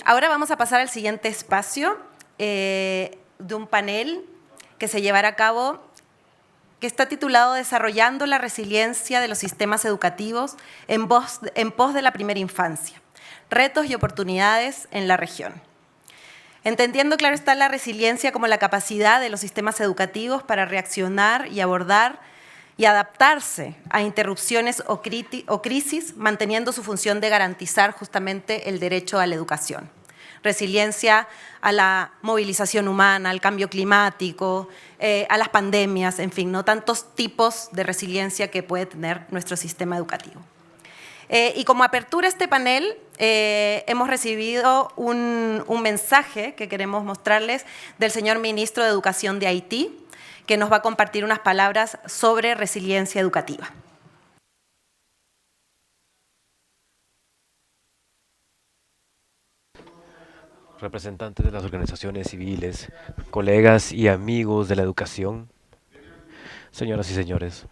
Ahora vamos a pasar al siguiente espacio de un panel que se llevará a cabo, que está titulado Desarrollando la resiliencia de los sistemas educativos en pos de la primera infancia, retos y oportunidades en la región. Entendiendo, claro está, la resiliencia como la capacidad de los sistemas educativos para reaccionar y abordar y adaptarse a interrupciones o crisis, manteniendo su función de garantizar justamente el derecho a la educación. Resiliencia a la movilización humana, al cambio climático, a las pandemias, en fin, ¿no? Tantos tipos de resiliencia que puede tener nuestro sistema educativo. Y como apertura a este panel, hemos recibido un mensaje que queremos mostrarles del señor ministro de Educación de Haití, que nos va a compartir unas palabras sobre resiliencia educativa. Representantes de las organizaciones civiles, colegas y amigos de la educación, señoras y señores,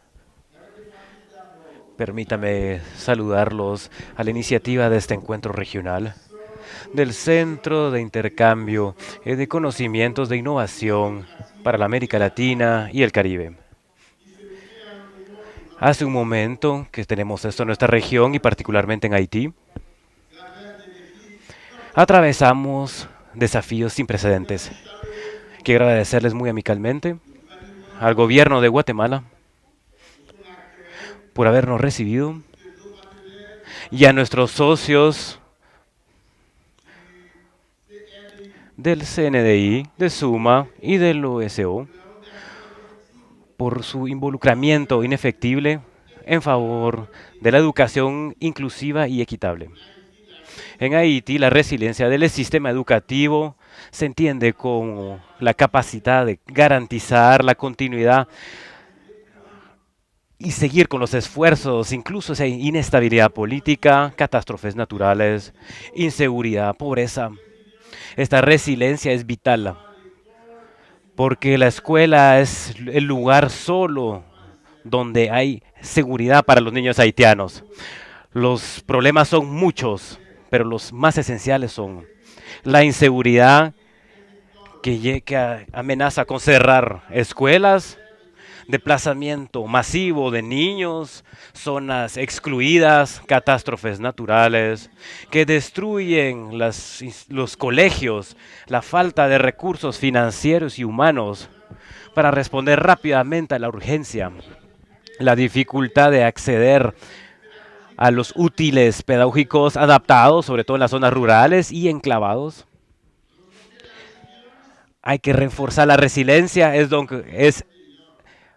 permítame saludarlos a la iniciativa de este encuentro regional del Centro de Intercambio de Conocimientos de Innovación para la América Latina y el Caribe. Hace un momento que tenemos esto en nuestra región y particularmente en Haití, atravesamos desafíos sin precedentes. Quiero agradecerles muy amicalmente al gobierno de Guatemala por habernos recibido y a nuestros socios del CNDI, de SUMA y del OSO por su involucramiento inefectible en favor de la educación inclusiva y equitable. En Haití, la resiliencia del sistema educativo se entiende como la capacidad de garantizar la continuidad y seguir con los esfuerzos, incluso si hay inestabilidad política, catástrofes naturales, inseguridad, pobreza. Esta resiliencia es vital, porque la escuela es el lugar solo donde hay seguridad para los niños haitianos. Los problemas son muchos, pero los más esenciales son la inseguridad que amenaza con cerrar escuelas, desplazamiento masivo de niños, zonas excluidas, catástrofes naturales que destruyen los colegios, la falta de recursos financieros y humanos para responder rápidamente a la urgencia, la dificultad de acceder a los útiles pedagógicos adaptados, sobre todo en las zonas rurales y enclavados. Hay que reforzar la resiliencia,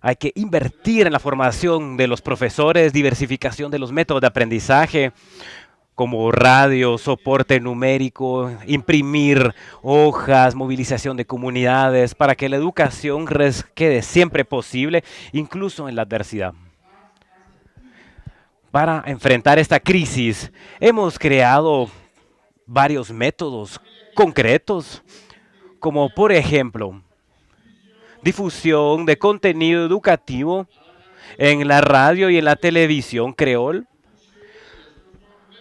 hay que invertir en la formación de los profesores, diversificación de los métodos de aprendizaje, como radio, soporte numérico, imprimir hojas, movilización de comunidades, para que la educación quede siempre posible, incluso en la adversidad. Para enfrentar esta crisis, hemos creado varios métodos concretos, como por ejemplo, difusión de contenido educativo en la radio y en la televisión creol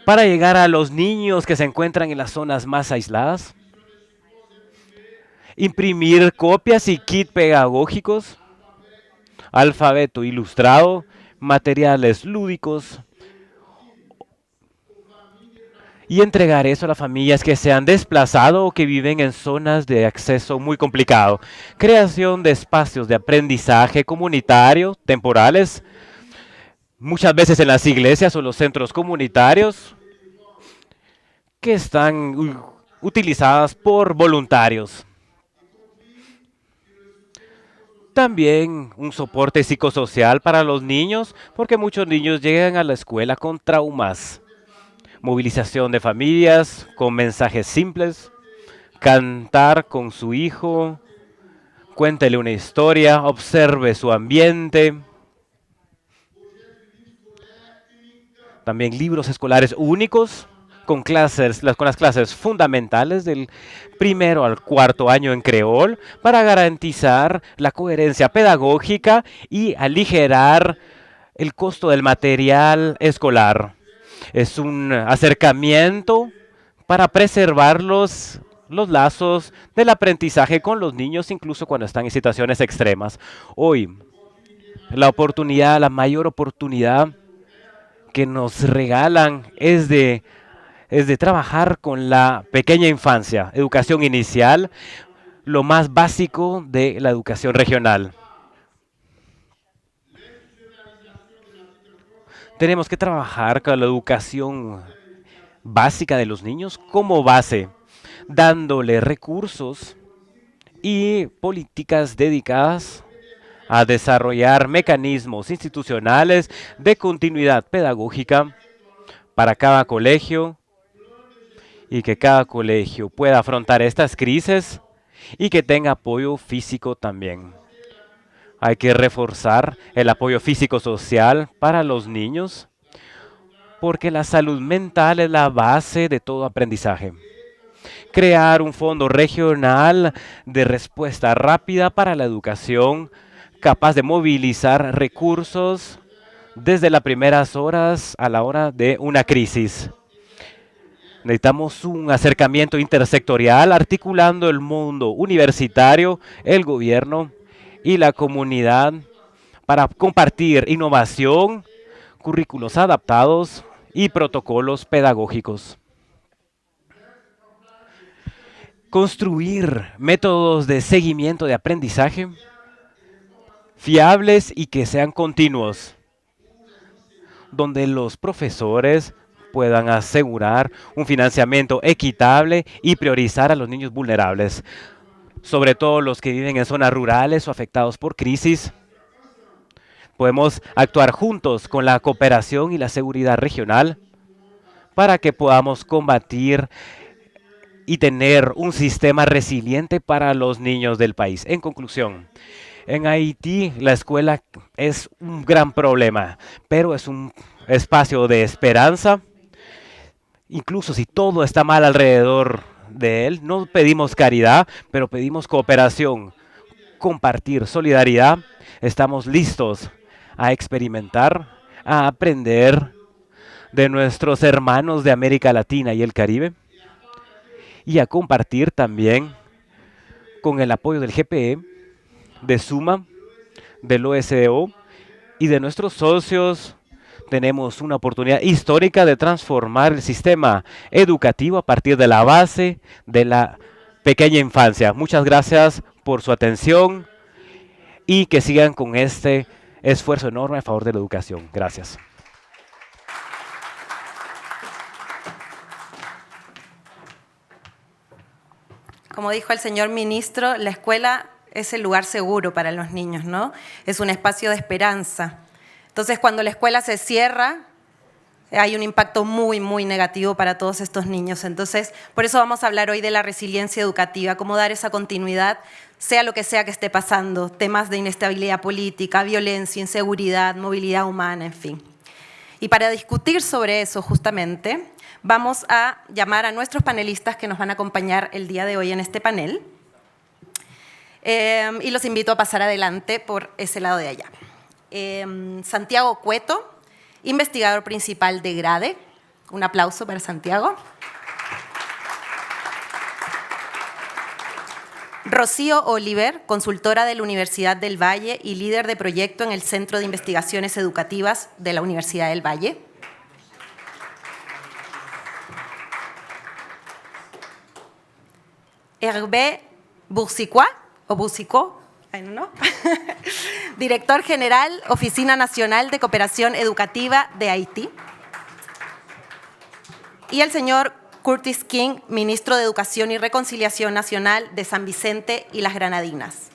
para llegar a los niños que se encuentran en las zonas más aisladas, imprimir copias y kits pedagógicos, alfabeto ilustrado, materiales lúdicos y entregar eso a las familias que se han desplazado o que viven en zonas de acceso muy complicado. Creación de espacios de aprendizaje comunitario, temporales, muchas veces en las iglesias o los centros comunitarios, que están utilizadas por voluntarios. También un soporte psicosocial para los niños, porque muchos niños llegan a la escuela con traumas. Movilización de familias con mensajes simples, cantar con su hijo, cuéntele una historia, observe su ambiente. También libros escolares únicos con las clases fundamentales del primero al cuarto año en creol para garantizar la coherencia pedagógica y aligerar el costo del material escolar. Es un acercamiento para preservar los lazos del aprendizaje con los niños, incluso cuando están en situaciones extremas. Hoy, la mayor oportunidad que nos regalan es de trabajar con la pequeña infancia, educación inicial, lo más básico de la educación regional. Tenemos que trabajar con la educación básica de los niños como base, dándole recursos y políticas dedicadas a desarrollar mecanismos institucionales de continuidad pedagógica para cada colegio y que cada colegio pueda afrontar estas crisis y que tenga apoyo físico también. Hay que reforzar el apoyo físico-social para los niños porque la salud mental es la base de todo aprendizaje. Crear un fondo regional de respuesta rápida para la educación, capaz de movilizar recursos desde las primeras horas a la hora de una crisis. Necesitamos un acercamiento intersectorial articulando el mundo universitario, el gobierno y la comunidad para compartir innovación, currículos adaptados y protocolos pedagógicos. Construir métodos de seguimiento de aprendizaje fiables y que sean continuos, donde los profesores puedan asegurar un financiamiento equitable y priorizar a los niños vulnerables, sobre todo los que viven en zonas rurales o afectados por crisis. Podemos actuar juntos con la cooperación y la seguridad regional para que podamos combatir y tener un sistema resiliente para los niños del país. En conclusión, en Haití la escuela es un gran problema, pero es un espacio de esperanza. Incluso si todo está mal alrededor de él, no pedimos caridad, pero pedimos cooperación, compartir, solidaridad. Estamos listos a experimentar, a aprender de nuestros hermanos de América Latina y el Caribe y a compartir también con el apoyo del GPE, de Suma, del OSDO y de nuestros socios. Tenemos una oportunidad histórica de transformar el sistema educativo a partir de la base de la pequeña infancia. Muchas gracias por su atención y que sigan con este esfuerzo enorme a favor de la educación. Gracias. Como dijo el señor ministro, la escuela es el lugar seguro para los niños, ¿no? Es un espacio de esperanza. Entonces, cuando la escuela se cierra, hay un impacto muy, muy negativo para todos estos niños. Entonces, por eso vamos a hablar hoy de la resiliencia educativa, cómo dar esa continuidad, sea lo que sea que esté pasando, temas de inestabilidad política, violencia, inseguridad, movilidad humana, en fin. Y para discutir sobre eso justamente, vamos a llamar a nuestros panelistas que nos van a acompañar el día de hoy en este panel. Y los invito a pasar adelante por ese lado de allá. Santiago Cueto, investigador principal de GRADE. Un aplauso para Santiago. Rocío Oliver, consultora de la Universidad del Valle y líder de proyecto en el Centro de Investigaciones Educativas de la Universidad del Valle. Hervé Boursicot, o Boursicot, ¿no? Director General, Oficina Nacional de Cooperación Educativa de Haití. Y el señor Curtis King, Ministro de Educación y Reconciliación Nacional de San Vicente y las Granadinas.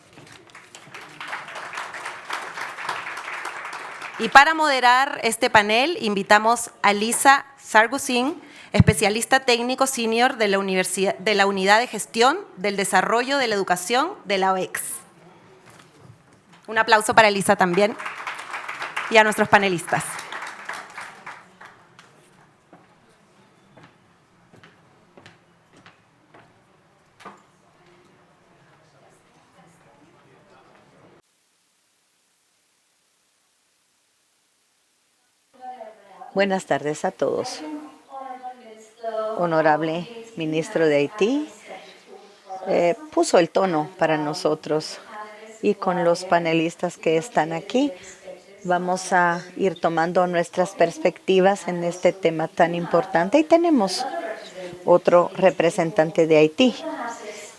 Y para moderar este panel, invitamos a Lisa Sargusin, especialista técnico senior de la Unidad de Gestión del Desarrollo de la Educación de la OEX. Un aplauso para Lisa también y a nuestros panelistas. Buenas tardes a todos. Honorable ministro de Haití, puso el tono para nosotros. Y con los panelistas que están aquí, vamos a ir tomando nuestras perspectivas en este tema tan importante. Y tenemos otro representante de Haití,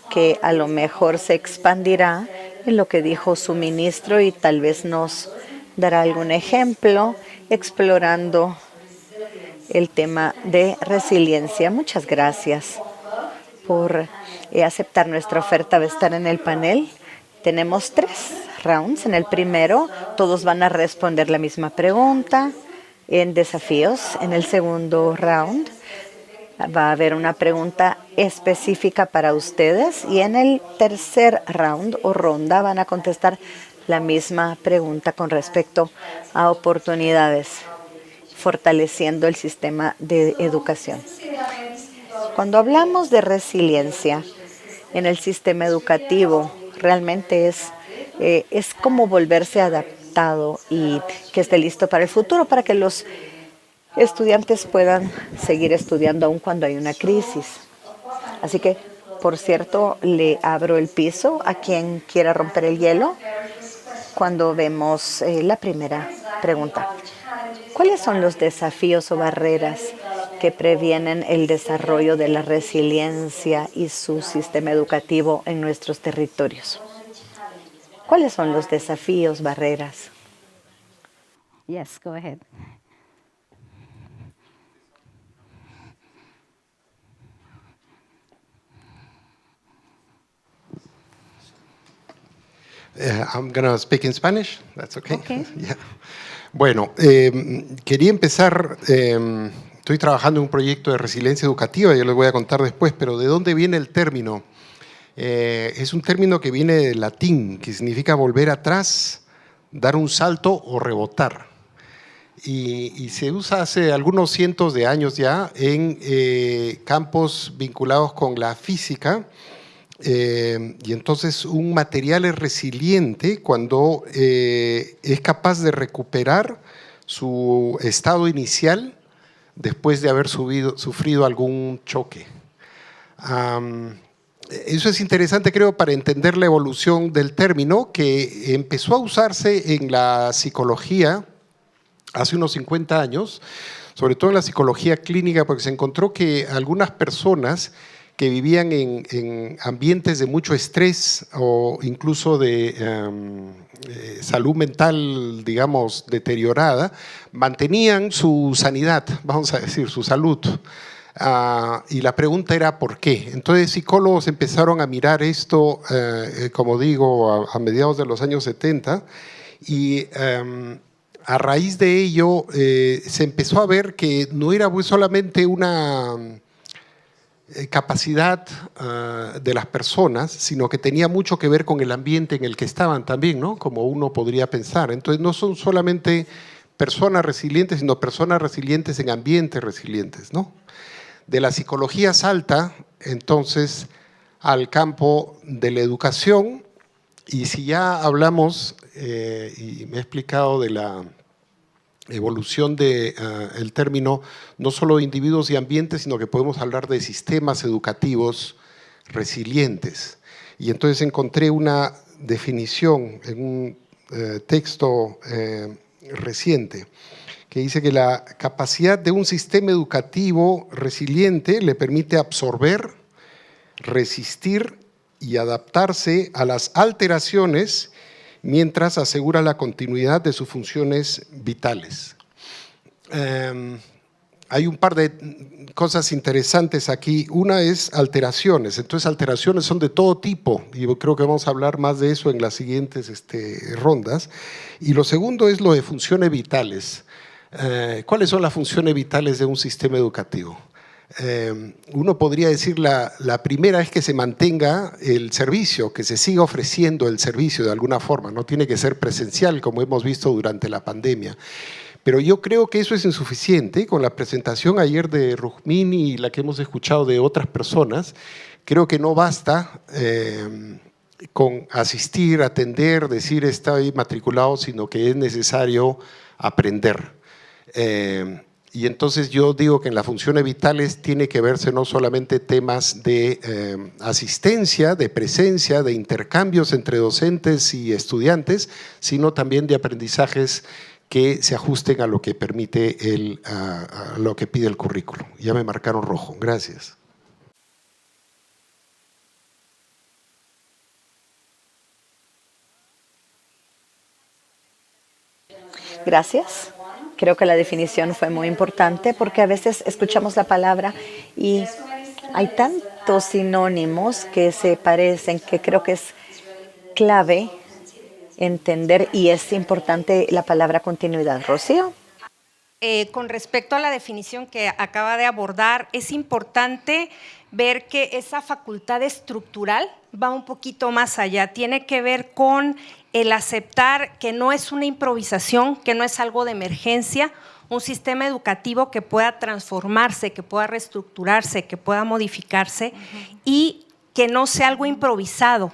que a lo mejor se expandirá en lo que dijo su ministro y tal vez nos dará algún ejemplo explorando el tema de resiliencia. Muchas gracias por aceptar nuestra oferta de estar en el panel. Tenemos 3 rounds. En el primero, todos van a responder la misma pregunta en desafíos. En el segundo round, va a haber una pregunta específica para ustedes. Y en el tercer round o ronda van a contestar la misma pregunta con respecto a oportunidades, fortaleciendo el sistema de educación. Cuando hablamos de resiliencia en el sistema educativo, realmente es como volverse adaptado y que esté listo para el futuro, para que los estudiantes puedan seguir estudiando aun cuando hay una crisis. Así que, por cierto, le abro el piso a quien quiera romper el hielo cuando vemos la primera pregunta. ¿Cuáles son los desafíos o barreras que previenen el desarrollo de la resiliencia y su sistema educativo en nuestros territorios? ¿Cuáles son los desafíos, barreras? Yes, go ahead. I'm going to speak in Spanish. That's okay. Okay. Yeah. Bueno, quería empezar, estoy trabajando en un proyecto de resiliencia educativa, yo les voy a contar después, pero ¿de dónde viene el término? Es un término que viene del latín, que significa volver atrás, dar un salto o rebotar. Y se usa hace algunos cientos de años ya en campos vinculados con la física. Y entonces un material es resiliente cuando es capaz de recuperar su estado inicial después de haber sufrido algún choque. Eso es interesante, creo, para entender la evolución del término, que empezó a usarse en la psicología hace unos 50 años, sobre todo en la psicología clínica, porque se encontró que algunas personas que vivían en ambientes de mucho estrés o incluso de salud mental, digamos, deteriorada, mantenían su sanidad, vamos a decir, su salud. Y la pregunta era ¿por qué? Entonces psicólogos empezaron a mirar esto, como digo, a mediados de los años 70 y a raíz de ello se empezó a ver que no era solamente una capacidad de las personas, sino que tenía mucho que ver con el ambiente en el que estaban también, ¿no? Como uno podría pensar. Entonces no son solamente personas resilientes, sino personas resilientes en ambientes resilientes, ¿no? De la psicología salta entonces al campo de la educación, y si ya hablamos, y me he explicado de la evolución del término, no solo de individuos y ambientes, sino que podemos hablar de sistemas educativos resilientes. Y entonces encontré una definición en un texto reciente que dice que la capacidad de un sistema educativo resiliente le permite absorber, resistir y adaptarse a las alteraciones mientras asegura la continuidad de sus funciones vitales. Hay un par de cosas interesantes aquí. Una es alteraciones. Entonces, alteraciones son de todo tipo y yo creo que vamos a hablar más de eso en las siguientes rondas. Y lo segundo es lo de funciones vitales. ¿Cuáles son las funciones vitales de un sistema educativo? Uno podría decir la primera es que se mantenga el servicio, que se siga ofreciendo el servicio de alguna forma. No tiene que ser presencial, como hemos visto durante la pandemia. Pero yo creo que eso es insuficiente. Con la presentación ayer de Rujmini y la que hemos escuchado de otras personas, creo que no basta con asistir, atender, decir estoy matriculado, sino que es necesario aprender. Y entonces yo digo que en las funciones vitales tiene que verse no solamente temas de asistencia, de presencia, de intercambios entre docentes y estudiantes, sino también de aprendizajes que se ajusten a lo que permite a lo que pide el currículo. Ya me marcaron rojo. Gracias. Gracias. Creo que la definición fue muy importante porque a veces escuchamos la palabra y hay tantos sinónimos que se parecen que creo que es clave entender y es importante la palabra continuidad. Rocío. Con respecto a la definición que acaba de abordar, es importante ver que esa facultad estructural va un poquito más allá, tiene que ver con el aceptar que no es una improvisación, que no es algo de emergencia, un sistema educativo que pueda transformarse, que pueda reestructurarse, que pueda modificarse y que no sea algo improvisado,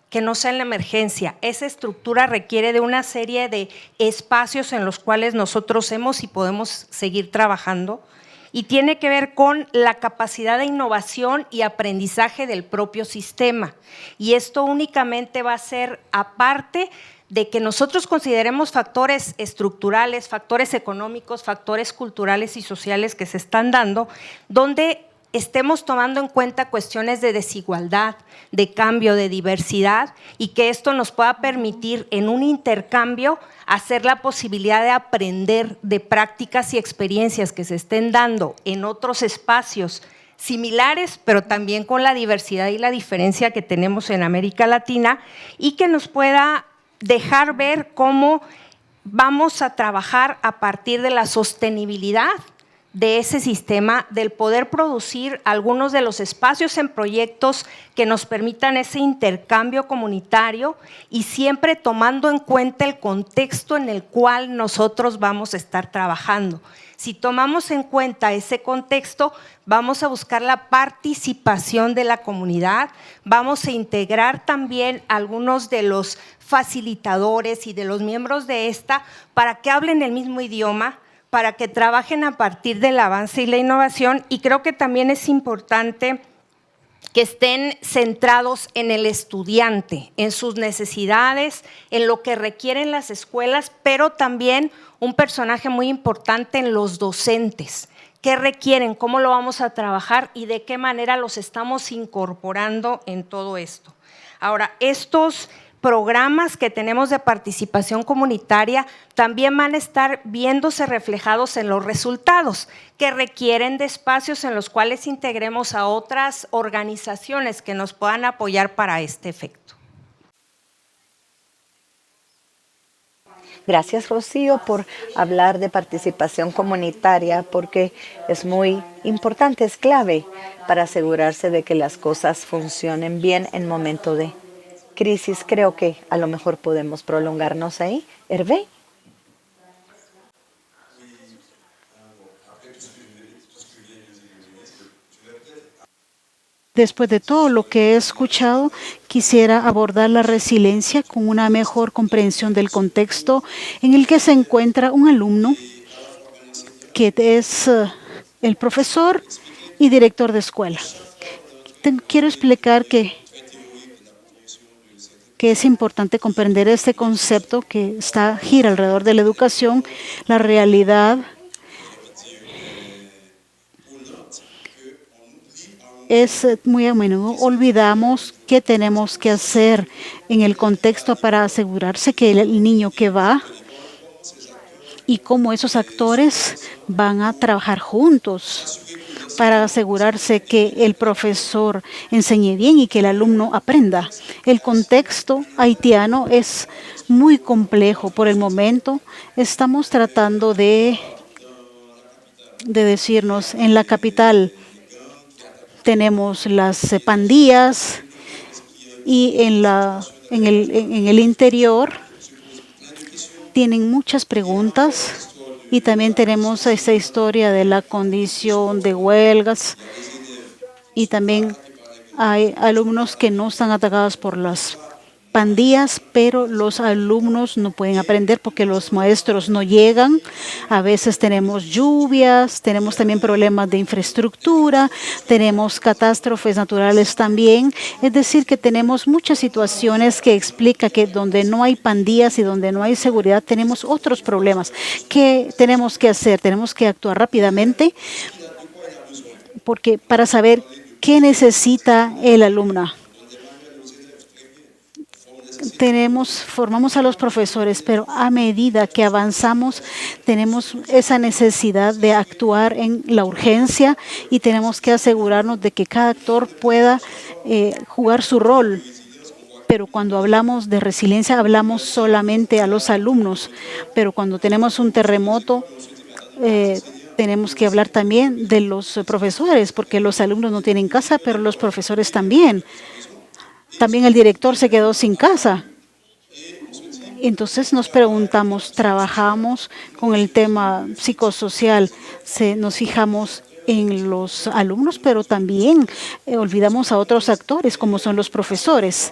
que no sea en la emergencia. Esa estructura requiere de una serie de espacios en los cuales nosotros hemos y podemos seguir trabajando y tiene que ver con la capacidad de innovación y aprendizaje del propio sistema. Y esto únicamente va a ser aparte de que nosotros consideremos factores estructurales, factores económicos, factores culturales y sociales que se están dando, donde estemos tomando en cuenta cuestiones de desigualdad, de cambio, de diversidad y que esto nos pueda permitir en un intercambio hacer la posibilidad de aprender de prácticas y experiencias que se estén dando en otros espacios similares, pero también con la diversidad y la diferencia que tenemos en América Latina y que nos pueda dejar ver cómo vamos a trabajar a partir de la sostenibilidad de ese sistema, del poder producir algunos de los espacios en proyectos que nos permitan ese intercambio comunitario y siempre tomando en cuenta el contexto en el cual nosotros vamos a estar trabajando. Si tomamos en cuenta ese contexto, vamos a buscar la participación de la comunidad, vamos a integrar también algunos de los facilitadores y de los miembros de esta para que hablen el mismo idioma, para que trabajen a partir del avance y la innovación y creo que también es importante que estén centrados en el estudiante, en sus necesidades, en lo que requieren las escuelas, pero también un personaje muy importante en los docentes. ¿Qué requieren? ¿Cómo lo vamos a trabajar? ¿Y de qué manera los estamos incorporando en todo esto? Ahora, estos programas que tenemos de participación comunitaria también van a estar viéndose reflejados en los resultados que requieren de espacios en los cuales integremos a otras organizaciones que nos puedan apoyar para este efecto. Gracias, Rocío, por hablar de participación comunitaria, porque es muy importante, es clave para asegurarse de que las cosas funcionen bien en momento de crisis. Creo que a lo mejor podemos prolongarnos ahí. Hervé. Después de todo lo que he escuchado, quisiera abordar la resiliencia con una mejor comprensión del contexto en el que se encuentra un alumno que es el profesor y director de escuela. Quiero explicar que es importante comprender este concepto que gira alrededor de la educación, la realidad es muy a menudo olvidamos qué tenemos que hacer en el contexto para asegurarse que el niño que va y cómo esos actores van a trabajar juntos para asegurarse que el profesor enseñe bien y que el alumno aprenda. El contexto haitiano es muy complejo. Por el momento estamos tratando de decirnos en la capital tenemos las pandillas y en el interior tienen muchas preguntas y también tenemos esta historia de la condición de huelgas y también hay alumnos que no están atacados por las pandillas, pero los alumnos no pueden aprender porque los maestros no llegan. A veces tenemos lluvias, tenemos también problemas de infraestructura, tenemos catástrofes naturales también. Es decir, que tenemos muchas situaciones que explican que donde no hay pandillas y donde no hay seguridad, tenemos otros problemas. ¿Qué tenemos que hacer? Tenemos que actuar rápidamente porque para saber qué necesita el alumno. Formamos a los profesores, pero a medida que avanzamos tenemos esa necesidad de actuar en la urgencia y tenemos que asegurarnos de que cada actor pueda jugar su rol. Pero cuando hablamos de resiliencia hablamos solamente a los alumnos, pero cuando tenemos un terremoto tenemos que hablar también de los profesores, porque los alumnos no tienen casa, pero los profesores también. También el director se quedó sin casa. Entonces nos preguntamos, trabajamos con el tema psicosocial, nos fijamos en los alumnos, pero también olvidamos a otros actores como son los profesores.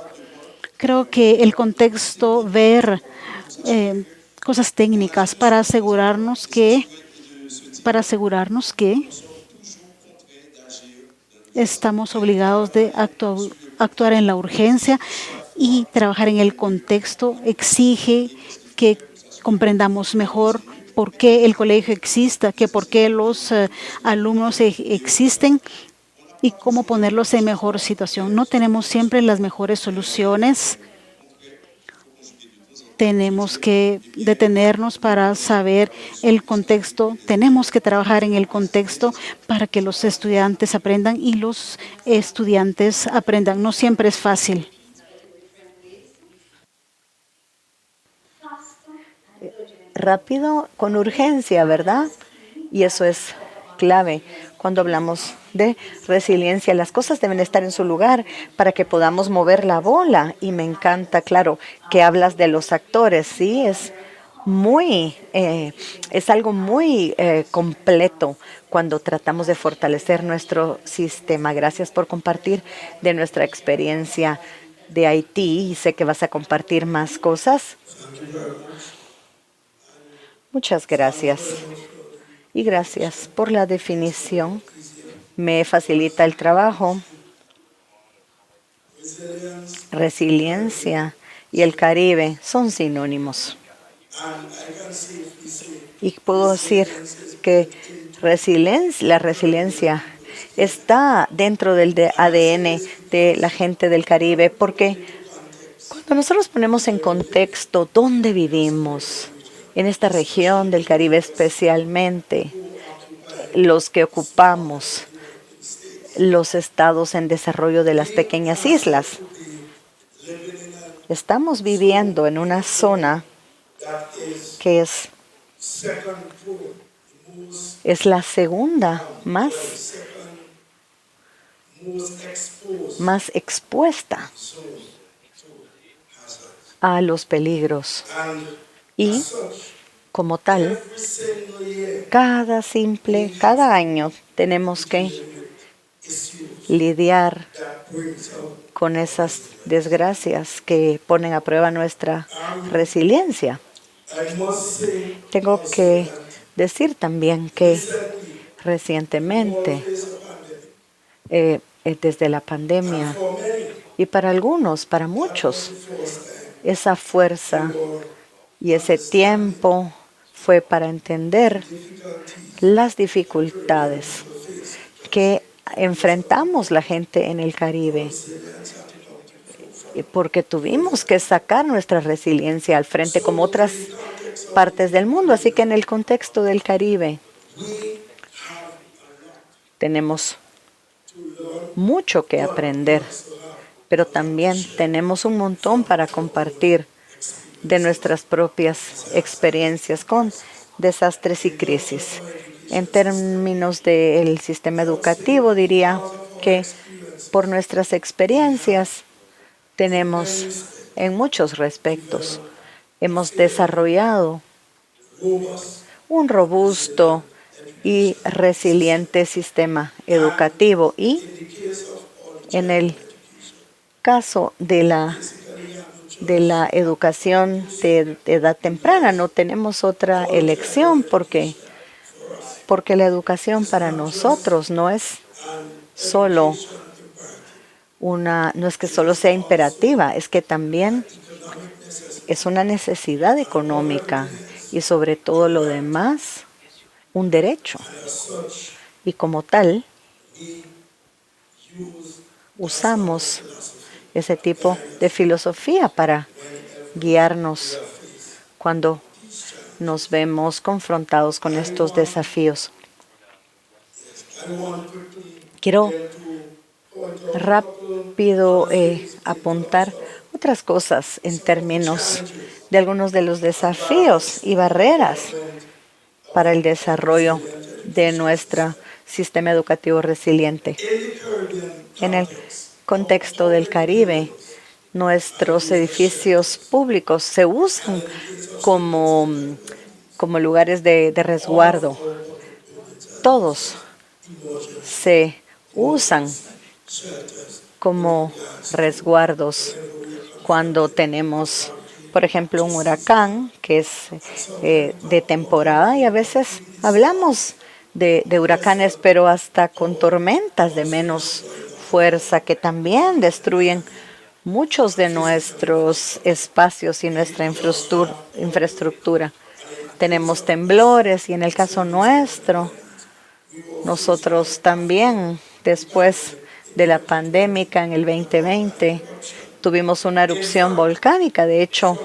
Creo que el contexto, ver cosas técnicas para asegurarnos que estamos obligados de actuar en la urgencia y trabajar en el contexto exige que comprendamos mejor por qué el colegio existe, por qué los alumnos existen y cómo ponerlos en mejor situación. No tenemos siempre las mejores soluciones. Tenemos que detenernos para saber el contexto. Tenemos que trabajar en el contexto para que los estudiantes aprendan y los estudiantes aprendan. No siempre es fácil. Rápido, con urgencia, ¿verdad? Y eso es clave cuando hablamos de resiliencia. Las cosas deben estar en su lugar para que podamos mover la bola. Y me encanta, claro, que hablas de los actores. Sí, es algo muy completo cuando tratamos de fortalecer nuestro sistema. Gracias por compartir de nuestra experiencia de Haití. Y sé que vas a compartir más cosas. Muchas gracias. Y gracias por la definición. Me facilita el trabajo. Resiliencia y el Caribe son sinónimos. Y puedo decir que la resiliencia está dentro del ADN de la gente del Caribe, porque cuando nosotros ponemos en contexto dónde vivimos, en esta región del Caribe especialmente, los que ocupamos los estados en desarrollo de las pequeñas islas. Estamos viviendo en una zona que es la segunda más expuesta a los peligros. Y como tal, cada año tenemos que lidiar con esas desgracias que ponen a prueba nuestra resiliencia. Tengo que decir también que recientemente, desde la pandemia, y para muchos, esa fuerza y ese tiempo fue para entender las dificultades que enfrentamos la gente en el Caribe, porque tuvimos que sacar nuestra resiliencia al frente como otras partes del mundo. Así que en el contexto del Caribe tenemos mucho que aprender, pero también tenemos un montón para compartir de nuestras propias experiencias con desastres y crisis. En términos del sistema educativo, diría que por nuestras experiencias tenemos en muchos respectos, hemos desarrollado un robusto y resiliente sistema educativo, y en el caso de la de la educación de edad temprana. No tenemos otra elección porque la educación para nosotros no es solo no es que solo sea imperativa, es que también es una necesidad económica y sobre todo lo demás, un derecho. Y como tal, usamos ese tipo de filosofía para guiarnos cuando nos vemos confrontados con estos desafíos. Quiero rápido apuntar otras cosas en términos de algunos de los desafíos y barreras para el desarrollo de nuestro sistema educativo resiliente. En el contexto del Caribe, nuestros edificios públicos se usan como lugares de resguardo. Todos se usan como resguardos cuando tenemos, por ejemplo, un huracán que es de temporada, y a veces hablamos de huracanes, pero hasta con tormentas de menos fuerza que también destruyen muchos de nuestros espacios y nuestra infraestructura. Tenemos temblores y en el caso nuestro, nosotros también, después de la pandemia en el 2020, tuvimos una erupción volcánica. De hecho,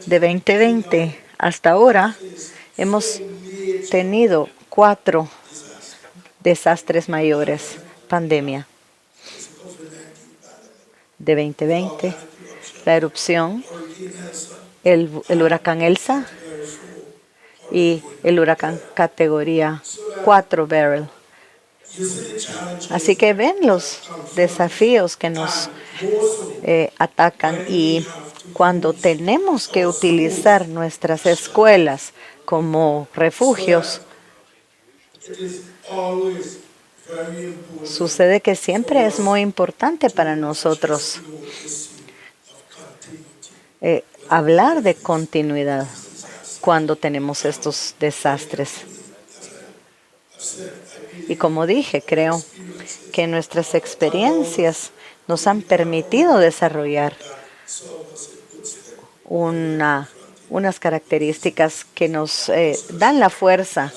de 2020 hasta ahora, hemos tenido 4 desastres mayores. Pandemia de 2020, la erupción, el huracán Elsa y el huracán categoría 4 Beryl. Así que ven los desafíos que nos atacan, y cuando tenemos que utilizar nuestras escuelas como refugios, sucede que siempre es muy importante para nosotros hablar de continuidad cuando tenemos estos desastres. Y como dije, creo que nuestras experiencias nos han permitido desarrollar unas características que nos dan la fuerza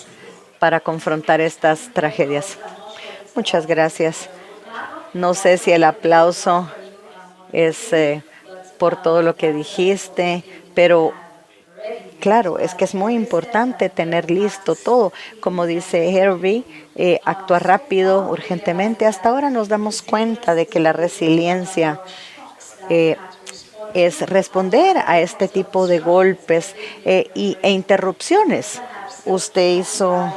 para confrontar estas tragedias. Muchas gracias. No sé si el aplauso es por todo lo que dijiste, pero claro, es que es muy importante tener listo todo. Como dice Herbie, actuar rápido, urgentemente. Hasta ahora nos damos cuenta de que la resiliencia es responder a este tipo de golpes e interrupciones. Usted hizo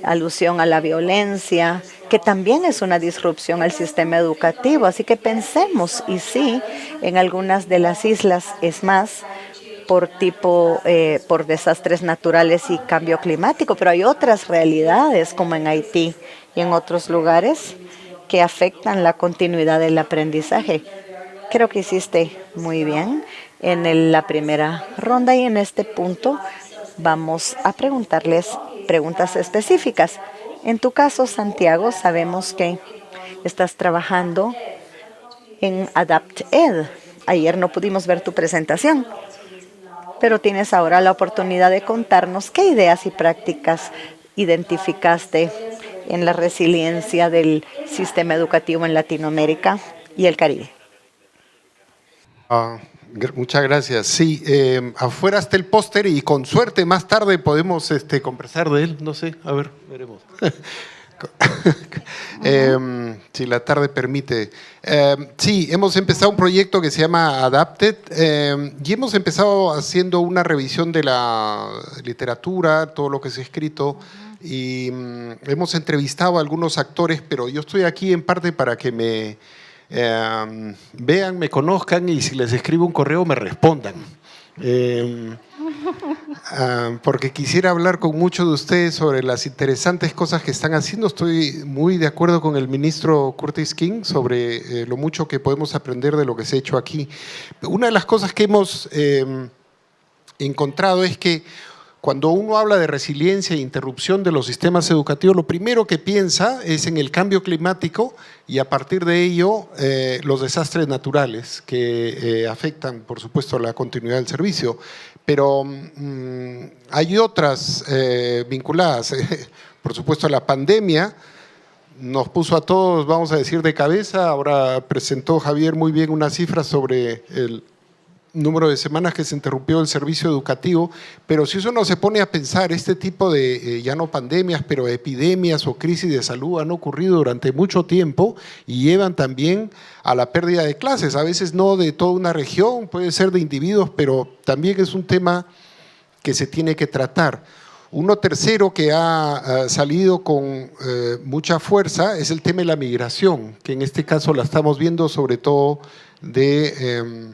alusión a la violencia, que también es una disrupción al sistema educativo. Así que pensemos, y sí, en algunas de las islas es más por desastres naturales y cambio climático, pero hay otras realidades como en Haití y en otros lugares que afectan la continuidad del aprendizaje. Creo que hiciste muy bien en la primera ronda, y en este punto vamos a preguntarles preguntas específicas. En tu caso, Santiago, sabemos que estás trabajando en AdaptEd. Ayer no pudimos ver tu presentación, pero tienes ahora la oportunidad de contarnos qué ideas y prácticas identificaste en la resiliencia del sistema educativo en Latinoamérica y el Caribe. Muchas gracias. Sí, afuera está el póster y con suerte más tarde podemos conversar de él. No sé, a ver, veremos. Si la tarde permite. Sí, hemos empezado un proyecto que se llama Adapted y hemos empezado haciendo una revisión de la literatura, todo lo que se ha escrito, y hemos entrevistado a algunos actores, pero yo estoy aquí en parte para que me vean, me conozcan, y si les escribo un correo me respondan. porque quisiera hablar con muchos de ustedes sobre las interesantes cosas que están haciendo. Estoy muy de acuerdo con el ministro Curtis King sobre lo mucho que podemos aprender de lo que se ha hecho aquí. Una de las cosas que hemos encontrado es que cuando uno habla de resiliencia e interrupción de los sistemas educativos, lo primero que piensa es en el cambio climático y a partir de ello los desastres naturales que afectan, por supuesto, la continuidad del servicio. Pero hay otras vinculadas. Por supuesto, la pandemia nos puso a todos, vamos a decir, de cabeza. Ahora presentó Javier muy bien unas cifras sobre el número de semanas que se interrumpió el servicio educativo, pero si uno se pone a pensar, este tipo de, ya no pandemias, pero epidemias o crisis de salud han ocurrido durante mucho tiempo y llevan también a la pérdida de clases, a veces no de toda una región, puede ser de individuos, pero también es un tema que se tiene que tratar. Uno tercero que ha salido con mucha fuerza es el tema de la migración, que en este caso la estamos viendo sobre todo de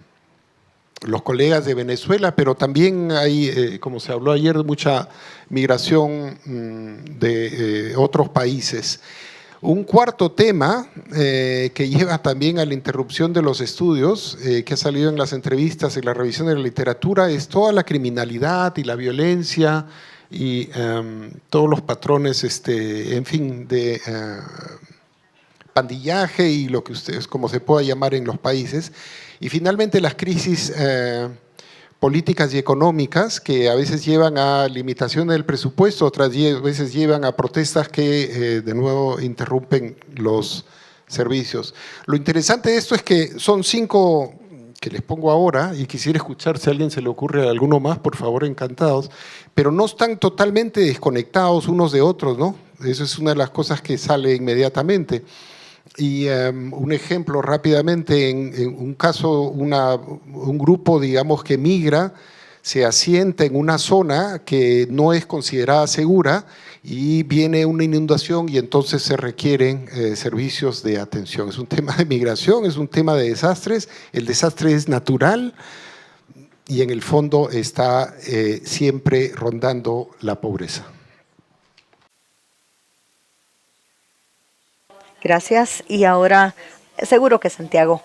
los colegas de Venezuela, pero también hay, como se habló ayer, mucha migración de otros países. Un cuarto tema que lleva también a la interrupción de los estudios, que ha salido en las entrevistas y la revisión de la literatura, es toda la criminalidad y la violencia y todos los patrones, en fin, de pandillaje y lo que ustedes, como se pueda llamar en los países. Y finalmente las crisis políticas y económicas que a veces llevan a limitación del presupuesto, otras veces llevan a protestas que de nuevo interrumpen los servicios. Lo interesante de esto es que son 5 que les pongo ahora y quisiera escuchar si a alguien se le ocurre alguno más, por favor, encantados, pero no están totalmente desconectados unos de otros, ¿no? Eso es una de las cosas que sale inmediatamente. Y un ejemplo rápidamente, en un caso, un grupo, digamos, que migra, se asienta en una zona que no es considerada segura y viene una inundación y entonces se requieren servicios de atención. Es un tema de migración, es un tema de desastres, el desastre es natural y en el fondo está siempre rondando la pobreza. Gracias. Y ahora seguro que Santiago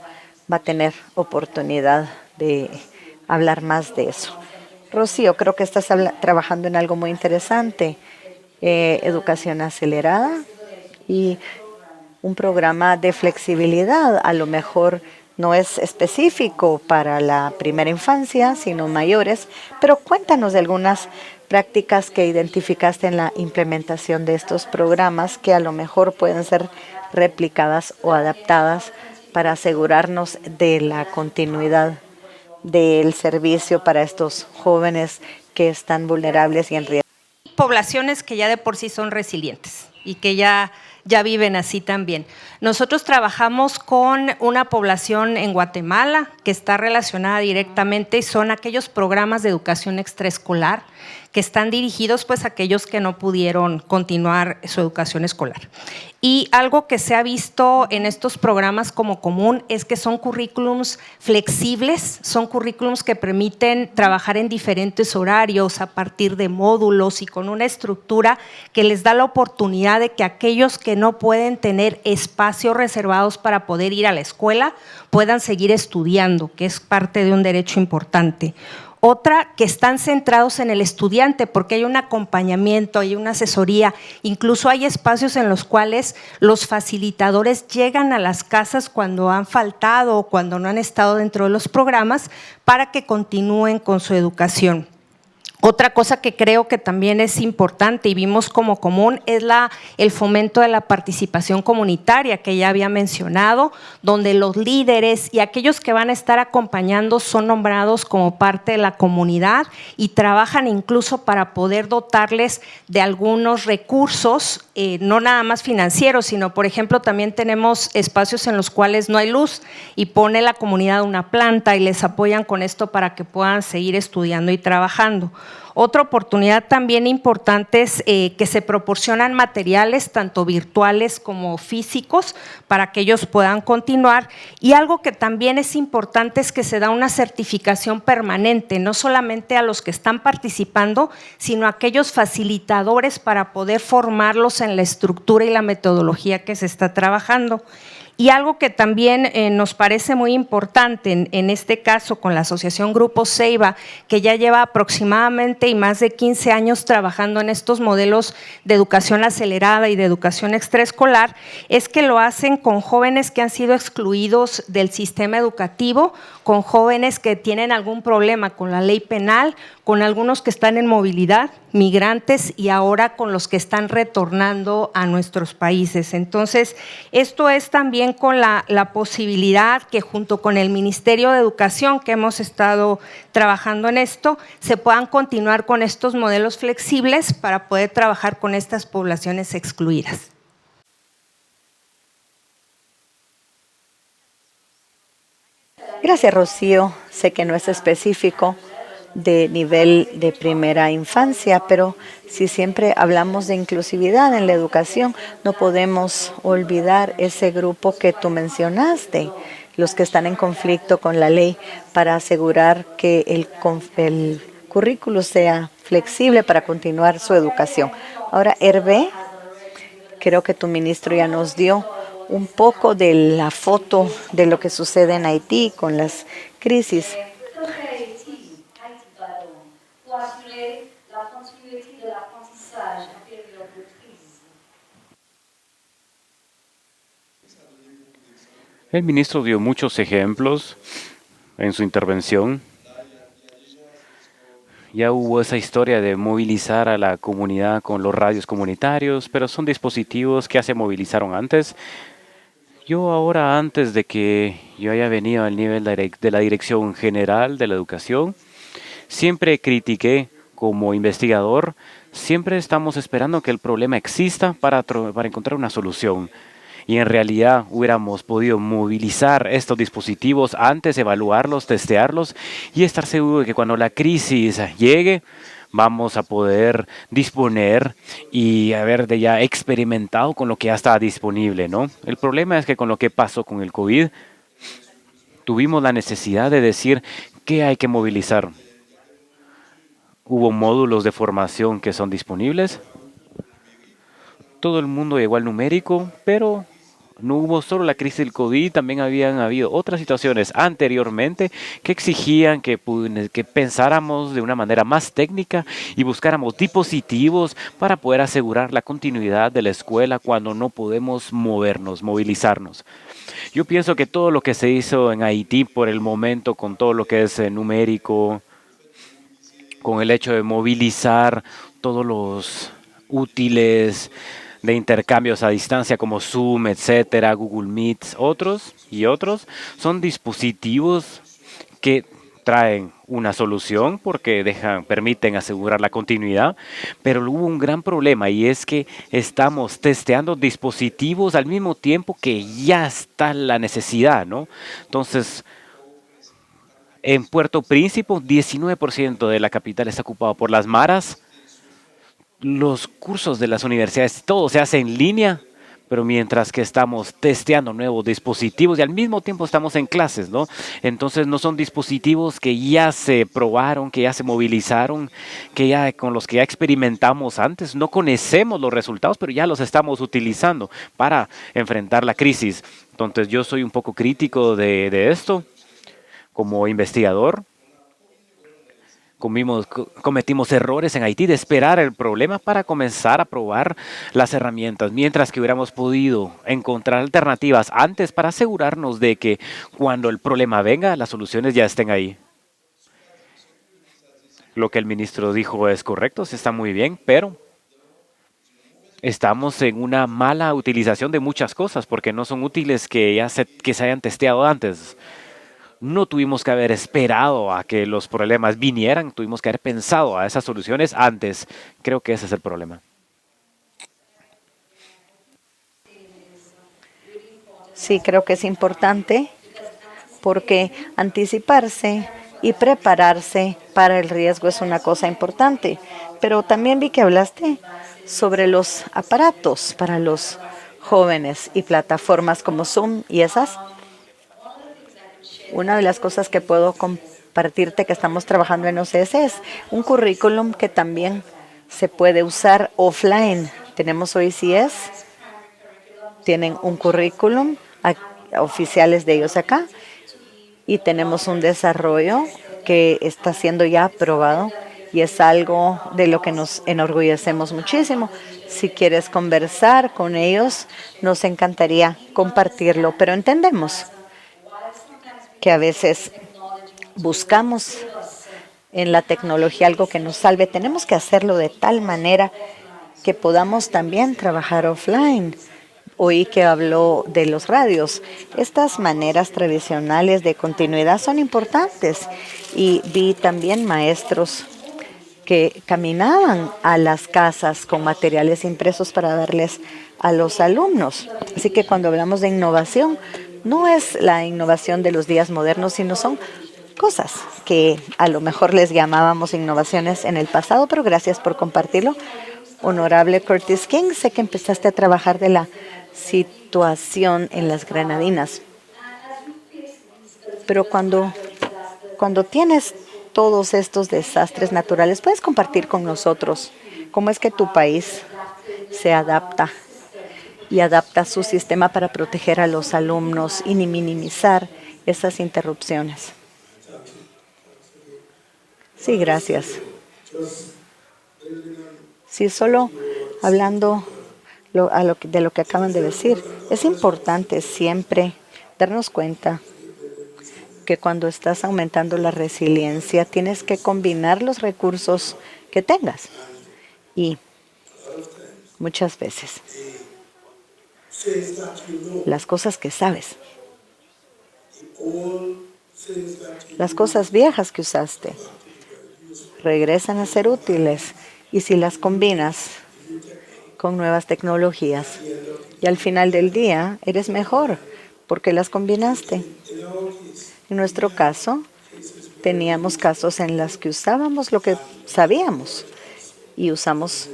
va a tener oportunidad de hablar más de eso. Rocío, creo que estás trabajando en algo muy interesante, educación acelerada y un programa de flexibilidad. A lo mejor no es específico para la primera infancia, sino mayores, pero cuéntanos de algunas prácticas que identificaste en la implementación de estos programas que a lo mejor pueden ser replicadas o adaptadas para asegurarnos de la continuidad del servicio para estos jóvenes que están vulnerables y en riesgo. Poblaciones que ya de por sí son resilientes y que ya viven así también. Nosotros trabajamos con una población en Guatemala que está relacionada directamente y son aquellos programas de educación extraescolar que están dirigidos pues a aquellos que no pudieron continuar su educación escolar. Y algo que se ha visto en estos programas como común es que son currículums flexibles, son currículums que permiten trabajar en diferentes horarios a partir de módulos y con una estructura que les da la oportunidad de que aquellos que no pueden tener espacios reservados para poder ir a la escuela puedan seguir estudiando, que es parte de un derecho importante. Otra, que están centrados en el estudiante porque hay un acompañamiento, hay una asesoría, incluso hay espacios en los cuales los facilitadores llegan a las casas cuando han faltado o cuando no han estado dentro de los programas para que continúen con su educación. Otra cosa que creo que también es importante y vimos como común es el fomento de la participación comunitaria que ya había mencionado, donde los líderes y aquellos que van a estar acompañando son nombrados como parte de la comunidad y trabajan incluso para poder dotarles de algunos recursos, no nada más financieros, sino por ejemplo también tenemos espacios en los cuales no hay luz y pone la comunidad una planta y les apoyan con esto para que puedan seguir estudiando y trabajando. Otra oportunidad también importante es que se proporcionan materiales tanto virtuales como físicos para que ellos puedan continuar. Y algo que también es importante es que se da una certificación permanente, no solamente a los que están participando, sino a aquellos facilitadores para poder formarlos en la estructura y la metodología que se está trabajando. Y algo que también nos parece muy importante en este caso con la Asociación Grupo Ceiba, que ya lleva aproximadamente y más de 15 años trabajando en estos modelos de educación acelerada y de educación extraescolar, es que lo hacen con jóvenes que han sido excluidos del sistema educativo, con jóvenes que tienen algún problema con la ley penal, con algunos que están en movilidad, migrantes y ahora con los que están retornando a nuestros países. Entonces, esto es también con la posibilidad que junto con el Ministerio de Educación, que hemos estado trabajando en esto, se puedan continuar con estos modelos flexibles para poder trabajar con estas poblaciones excluidas. Gracias, Rocío. Sé que no es específico de nivel de primera infancia, pero si siempre hablamos de inclusividad en la educación, no podemos olvidar ese grupo que tú mencionaste, los que están en conflicto con la ley, para asegurar que el currículo sea flexible para continuar su educación. Ahora, Hervé, creo que tu ministro ya nos dio un poco de la foto de lo que sucede en Haití con las crisis. El ministro dio muchos ejemplos en su intervención. Ya hubo esa historia de movilizar a la comunidad con los radios comunitarios, pero son dispositivos que ya se movilizaron antes. Yo ahora, antes de que yo haya venido al nivel de la Dirección General de la Educación, siempre critiqué como investigador, siempre estamos esperando que el problema exista para encontrar una solución. Y en realidad hubiéramos podido movilizar estos dispositivos antes, evaluarlos, testearlos y estar seguro de que cuando la crisis llegue, vamos a poder disponer y haber de ya experimentado con lo que ya está disponible, ¿no? El problema es que con lo que pasó con el COVID, tuvimos la necesidad de decir qué hay que movilizar. Hubo módulos de formación que son disponibles. Todo el mundo llegó al numérico, pero no hubo solo la crisis del COVID, también habían habido otras situaciones anteriormente que exigían que pensáramos de una manera más técnica y buscáramos dispositivos para poder asegurar la continuidad de la escuela cuando no podemos movilizarnos. Yo pienso que todo lo que se hizo en Haití por el momento, con todo lo que es numérico, con el hecho de movilizar todos los útiles de intercambios a distancia como Zoom, etcétera, Google Meet, otros, son dispositivos que traen una solución porque permiten asegurar la continuidad, pero hubo un gran problema y es que estamos testeando dispositivos al mismo tiempo que ya está la necesidad, ¿no? Entonces, en Puerto Príncipe, 19% de la capital está ocupado por las maras. Los cursos de las universidades, todo se hace en línea, pero mientras que estamos testeando nuevos dispositivos y al mismo tiempo estamos en clases, ¿no? Entonces no son dispositivos que ya se probaron, que ya se movilizaron, con los que ya experimentamos antes. No conocemos los resultados, pero ya los estamos utilizando para enfrentar la crisis. Entonces yo soy un poco crítico de esto como investigador. Cometimos errores en Haití de esperar el problema para comenzar a probar las herramientas, mientras que hubiéramos podido encontrar alternativas antes para asegurarnos de que cuando el problema venga, las soluciones ya estén ahí. Lo que el ministro dijo es correcto, se está muy bien, pero estamos en una mala utilización de muchas cosas porque no son útiles que se hayan testeado antes. No tuvimos que haber esperado a que los problemas vinieran, tuvimos que haber pensado a esas soluciones antes. Creo que ese es el problema. Sí, creo que es importante porque anticiparse y prepararse para el riesgo es una cosa importante. Pero también vi que hablaste sobre los aparatos para los jóvenes y plataformas como Zoom y esas. Una de las cosas que puedo compartirte que estamos trabajando en OCS es un currículum que también se puede usar offline. Tenemos OECS, tienen un currículum, oficiales de ellos acá, y tenemos un desarrollo que está siendo ya aprobado y es algo de lo que nos enorgullecemos muchísimo. Si quieres conversar con ellos, nos encantaría compartirlo, pero entendemos que a veces buscamos en la tecnología algo que nos salve. Tenemos que hacerlo de tal manera que podamos también trabajar offline. Oí que habló de los radios. Estas maneras tradicionales de continuidad son importantes y vi también maestros que caminaban a las casas con materiales impresos para darles a los alumnos. Así que cuando hablamos de innovación, no es la innovación de los días modernos, sino son cosas que a lo mejor les llamábamos innovaciones en el pasado, pero gracias por compartirlo. Honorable Curtis King, sé que empezaste a trabajar de la situación en las Granadinas, pero cuando tienes todos estos desastres naturales, puedes compartir con nosotros cómo es que tu país se adapta y adapta su sistema para proteger a los alumnos y minimizar esas interrupciones. Sí, gracias. Sí, solo hablando de lo que acaban de decir, es importante siempre darnos cuenta que cuando estás aumentando la resiliencia, tienes que combinar los recursos que tengas. Y muchas veces, las cosas que sabes, las cosas viejas que usaste, regresan a ser útiles. Y si las combinas con nuevas tecnologías, y al final del día eres mejor porque las combinaste. En nuestro caso, teníamos casos en los que usábamos lo que sabíamos y usamos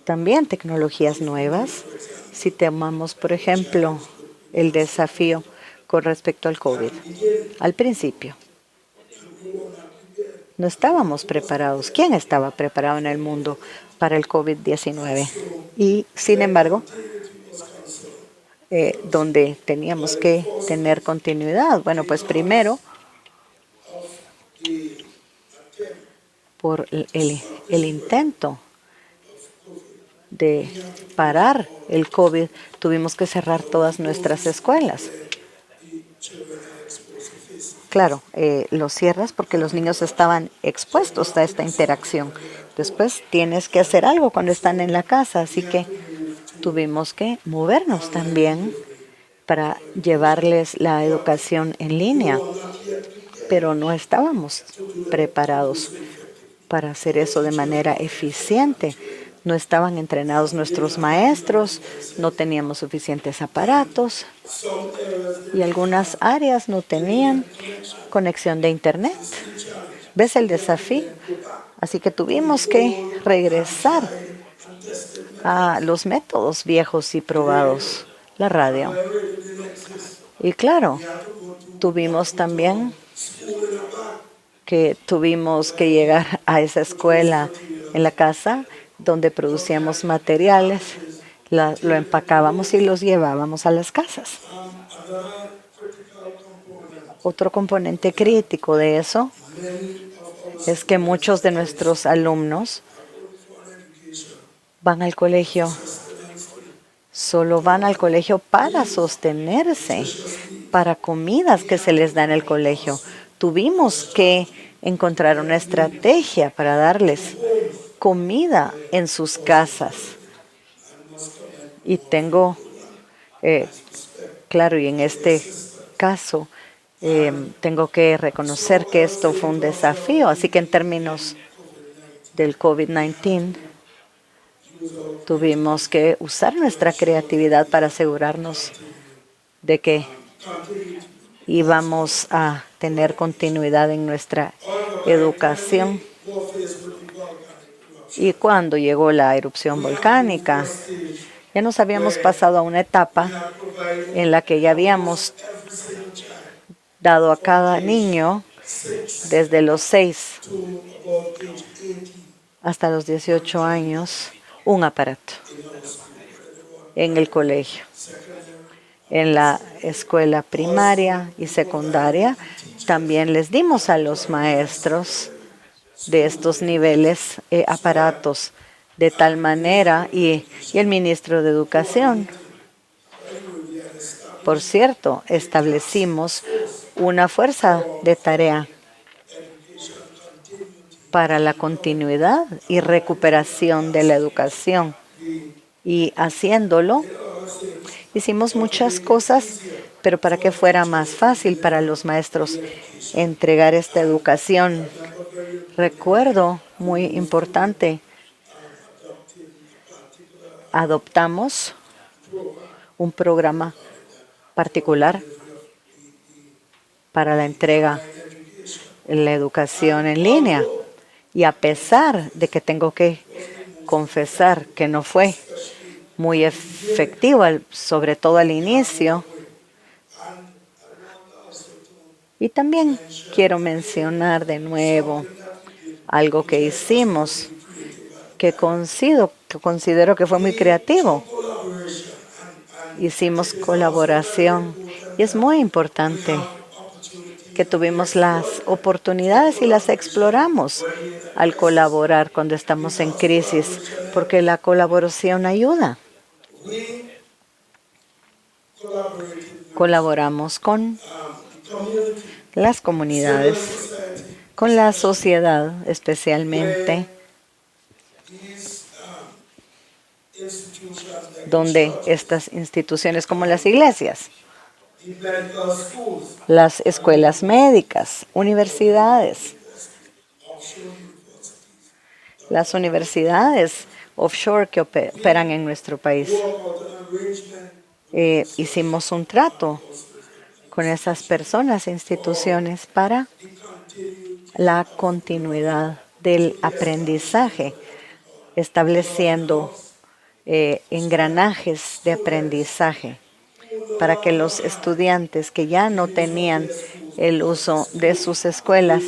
también tecnologías nuevas. Si tomamos, por ejemplo, el desafío con respecto al COVID, al principio no estábamos preparados. ¿Quién estaba preparado en el mundo para el COVID-19? Y, sin embargo, donde teníamos que tener continuidad. Bueno, pues primero, por el intento de parar el COVID, tuvimos que cerrar todas nuestras escuelas. Claro, lo cierras porque los niños estaban expuestos a esta interacción. Después tienes que hacer algo cuando están en la casa, así que tuvimos que movernos también para llevarles la educación en línea, pero no estábamos preparados para hacer eso de manera eficiente. No estaban entrenados nuestros maestros, no teníamos suficientes aparatos y algunas áreas no tenían conexión de internet. ¿Ves el desafío? Así que tuvimos que regresar a los métodos viejos y probados, la radio. Y claro, tuvimos también que llegar a esa escuela en la casa donde producíamos materiales, lo empacábamos y los llevábamos a las casas. Otro componente crítico de eso es que muchos de nuestros alumnos van al colegio, solo van al colegio para sostenerse, para comidas que se les da en el colegio. Tuvimos que encontrar una estrategia para darles comida en sus casas. Y tengo, claro, y en este caso, tengo que reconocer que esto fue un desafío. Así que en términos del COVID-19, tuvimos que usar nuestra creatividad para asegurarnos de que y vamos a tener continuidad en nuestra educación. Y cuando llegó la erupción volcánica, ya nos habíamos pasado a una etapa en la que ya habíamos dado a cada niño desde los 6 hasta los 18 años un aparato en el colegio. En la escuela primaria y secundaria también les dimos a los maestros de estos niveles aparatos de tal manera y el ministro de Educación. Por cierto, establecimos una fuerza de tarea para la continuidad y recuperación de la educación. Y haciéndolo, hicimos muchas cosas, pero para que fuera más fácil para los maestros entregar esta educación. Recuerdo, muy importante, adoptamos un programa particular para la entrega de la educación en línea. Y a pesar de que tengo que confesar que no fue muy efectivo, sobre todo al inicio. Y también quiero mencionar de nuevo algo que hicimos que considero que fue muy creativo. Hicimos colaboración y es muy importante que tuvimos las oportunidades y las exploramos al colaborar cuando estamos en crisis, porque la colaboración ayuda. Colaboramos con las comunidades, con la sociedad especialmente, donde estas instituciones como las iglesias, las escuelas médicas, universidades, las universidades offshore que operan en nuestro país. Hicimos un trato con esas personas e instituciones para la continuidad del aprendizaje, estableciendo engranajes de aprendizaje para que los estudiantes que ya no tenían el uso de sus escuelas,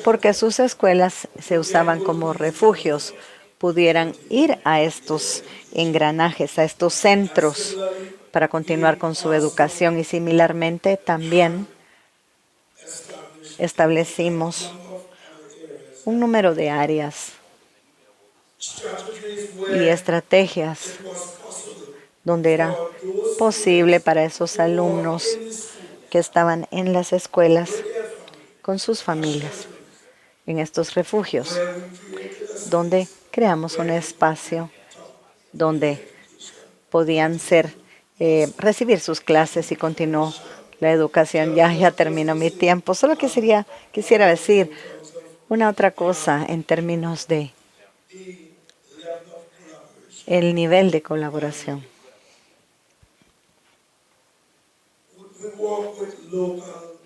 porque sus escuelas se usaban como refugios, pudieran ir a estos engranajes, a estos centros para continuar con su educación. Y similarmente también establecimos un número de áreas y estrategias donde era posible para esos alumnos que estaban en las escuelas con sus familias, en estos refugios, donde creamos un espacio donde podían recibir sus clases y continuó la educación. Ya terminó mi tiempo. Solo quisiera decir una otra cosa en términos de el nivel de colaboración.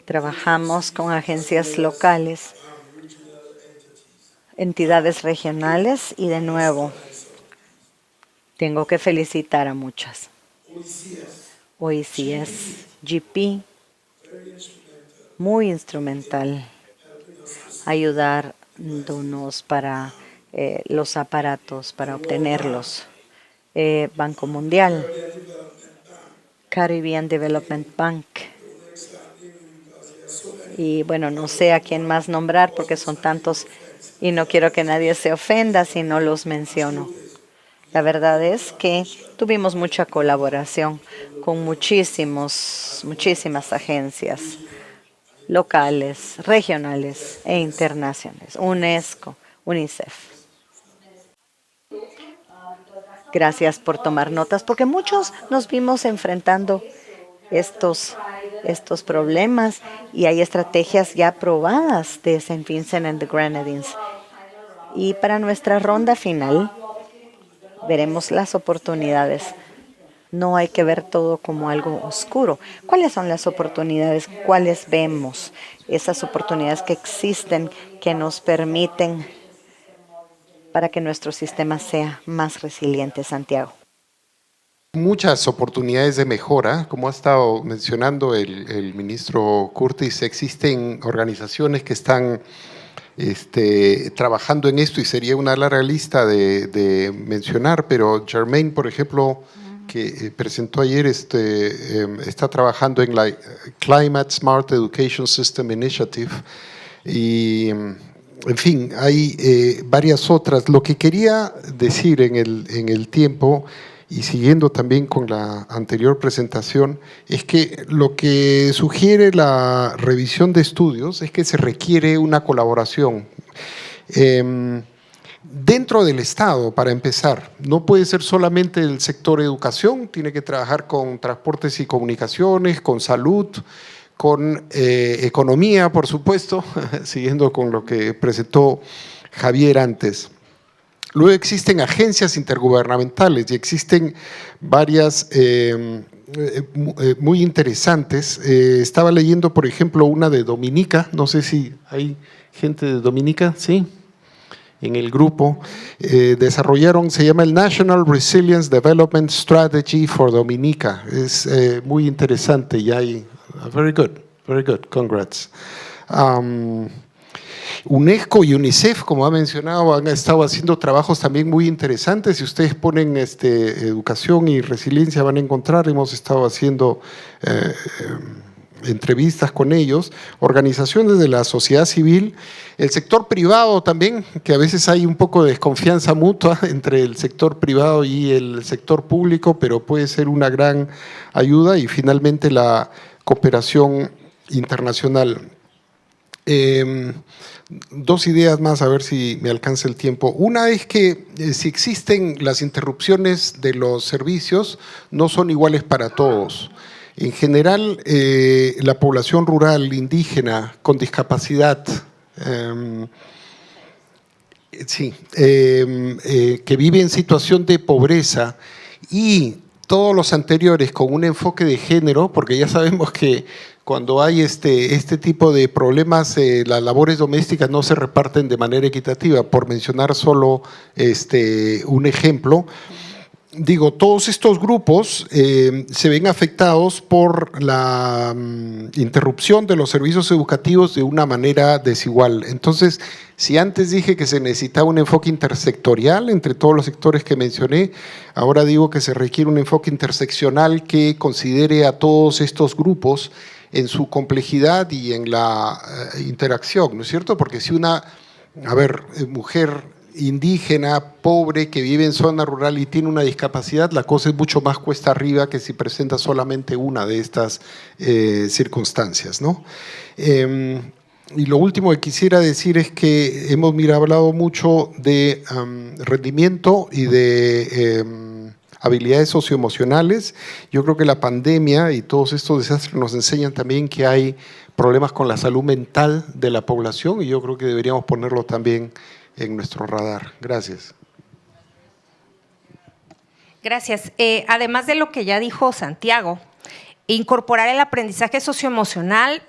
Trabajamos con agencias locales, entidades regionales y de nuevo tengo que felicitar a muchas. OECS, GP, muy instrumental, ayudándonos para los aparatos, para obtenerlos. Banco Mundial, Caribbean Development Bank. Y bueno, no sé a quién más nombrar porque son tantos y no quiero que nadie se ofenda si no los menciono. La verdad es que tuvimos mucha colaboración con muchísimas agencias locales, regionales e internacionales, UNESCO, UNICEF. Gracias por tomar notas, porque muchos nos vimos enfrentando estos problemas y hay estrategias ya probadas de St. Vincent and the Grenadines. Y para nuestra ronda final, veremos las oportunidades No hay que ver todo como algo oscuro. ¿Cuáles son las oportunidades? ¿Cuáles vemos? Esas oportunidades que existen, que nos permiten para que nuestro sistema sea más resiliente, Santiago. Muchas oportunidades de mejora, como ha estado mencionando el ministro Curtis. Existen organizaciones que están trabajando en esto y sería una larga lista de mencionar, pero Germain, por ejemplo, que presentó ayer, está trabajando en la Climate Smart Education System Initiative y, en fin, hay varias otras. Lo que quería decir en el tiempo, y siguiendo también con la anterior presentación, es que lo que sugiere la revisión de estudios es que se requiere una colaboración dentro del Estado, para empezar. No puede ser solamente el sector educación, tiene que trabajar con transportes y comunicaciones, con salud, con economía, por supuesto, siguiendo con lo que presentó Javier antes. Luego existen agencias intergubernamentales y existen varias muy interesantes. Estaba leyendo, por ejemplo, una de Dominica, no sé si hay gente de Dominica, ¿sí? En el grupo, desarrollaron, se llama el National Resilience Development Strategy for Dominica. Es muy interesante y hay, very good, congrats. UNESCO y UNICEF, como ha mencionado, han estado haciendo trabajos también muy interesantes. Si ustedes ponen educación y resiliencia van a encontrar, hemos estado haciendo entrevistas con ellos, organizaciones de la sociedad civil, el sector privado también, que a veces hay un poco de desconfianza mutua entre el sector privado y el sector público, pero puede ser una gran ayuda, y finalmente la cooperación internacional. Dos ideas más, a ver si me alcanza el tiempo. Una es que si existen las interrupciones de los servicios, no son iguales para todos. En general, la población rural, indígena, con discapacidad, que vive en situación de pobreza, y todos los anteriores con un enfoque de género, porque ya sabemos que cuando hay este tipo de problemas, las labores domésticas no se reparten de manera equitativa, por mencionar solo un ejemplo. Digo, todos estos grupos se ven afectados por la interrupción de los servicios educativos de una manera desigual. Entonces, si antes dije que se necesitaba un enfoque intersectorial entre todos los sectores que mencioné, ahora digo que se requiere un enfoque interseccional que considere a todos estos grupos en su complejidad y en la interacción, ¿no es cierto? Porque si una, mujer indígena, pobre, que vive en zona rural y tiene una discapacidad, la cosa es mucho más cuesta arriba que si presenta solamente una de estas circunstancias, ¿no? Y lo último que quisiera decir es que hemos hablado mucho de rendimiento y de habilidades socioemocionales. Yo creo que la pandemia y todos estos desastres nos enseñan también que hay problemas con la salud mental de la población, y yo creo que deberíamos ponerlo también en nuestro radar. Gracias. Gracias. Además de lo que ya dijo Santiago, incorporar el aprendizaje socioemocional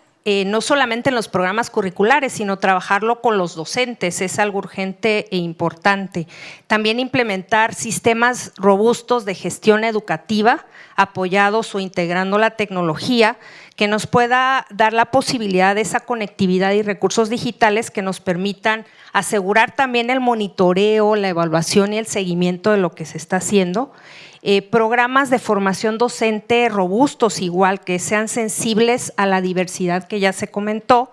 no solamente en los programas curriculares, sino trabajarlo con los docentes, es algo urgente e importante. También implementar sistemas robustos de gestión educativa, apoyados o integrando la tecnología, que nos pueda dar la posibilidad de esa conectividad y recursos digitales que nos permitan asegurar también el monitoreo, la evaluación y el seguimiento de lo que se está haciendo. Programas de formación docente robustos, igual, que sean sensibles a la diversidad que ya se comentó,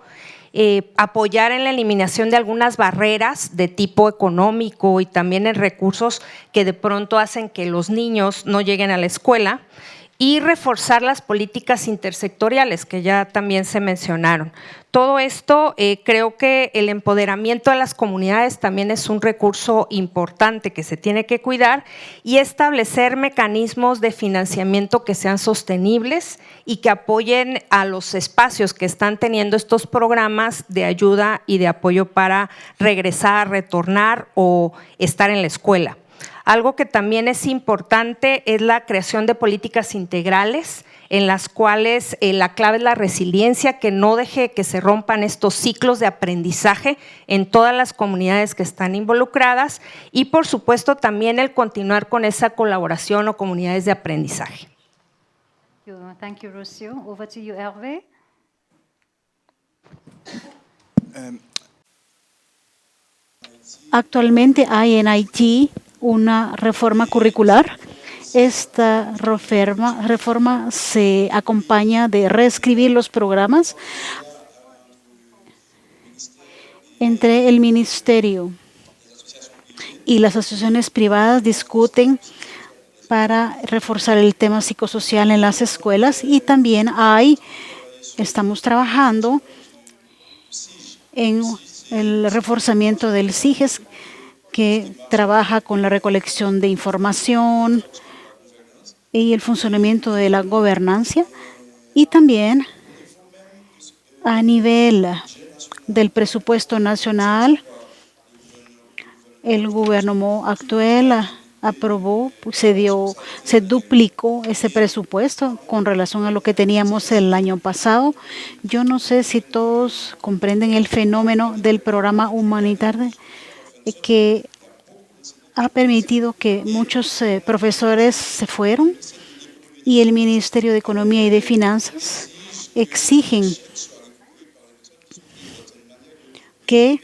apoyar en la eliminación de algunas barreras de tipo económico y también en recursos que de pronto hacen que los niños no lleguen a la escuela, y reforzar las políticas intersectoriales que ya también se mencionaron. Todo esto, creo que el empoderamiento de las comunidades también es un recurso importante que se tiene que cuidar, y establecer mecanismos de financiamiento que sean sostenibles y que apoyen a los espacios que están teniendo estos programas de ayuda y de apoyo para regresar, retornar o estar en la escuela. Algo que también es importante es la creación de políticas integrales en las cuales la clave es la resiliencia, que no deje que se rompan estos ciclos de aprendizaje en todas las comunidades que están involucradas y, por supuesto, también el continuar con esa colaboración o comunidades de aprendizaje. Thank you, Rocio. Over to you, Hervé. Actualmente hay en Haití una reforma curricular. Esta reforma se acompaña de reescribir los programas entre el ministerio y las asociaciones privadas discuten para reforzar el tema psicosocial en las escuelas y también estamos trabajando en el reforzamiento del CIGES, que trabaja con la recolección de información y el funcionamiento de la gobernanza, y también a nivel del presupuesto nacional, el gobierno actual aprobó, se duplicó ese presupuesto con relación a lo que teníamos el año pasado. Yo no sé si todos comprenden el fenómeno del programa humanitario que ha permitido que muchos profesores se fueron y el Ministerio de Economía y de Finanzas exigen que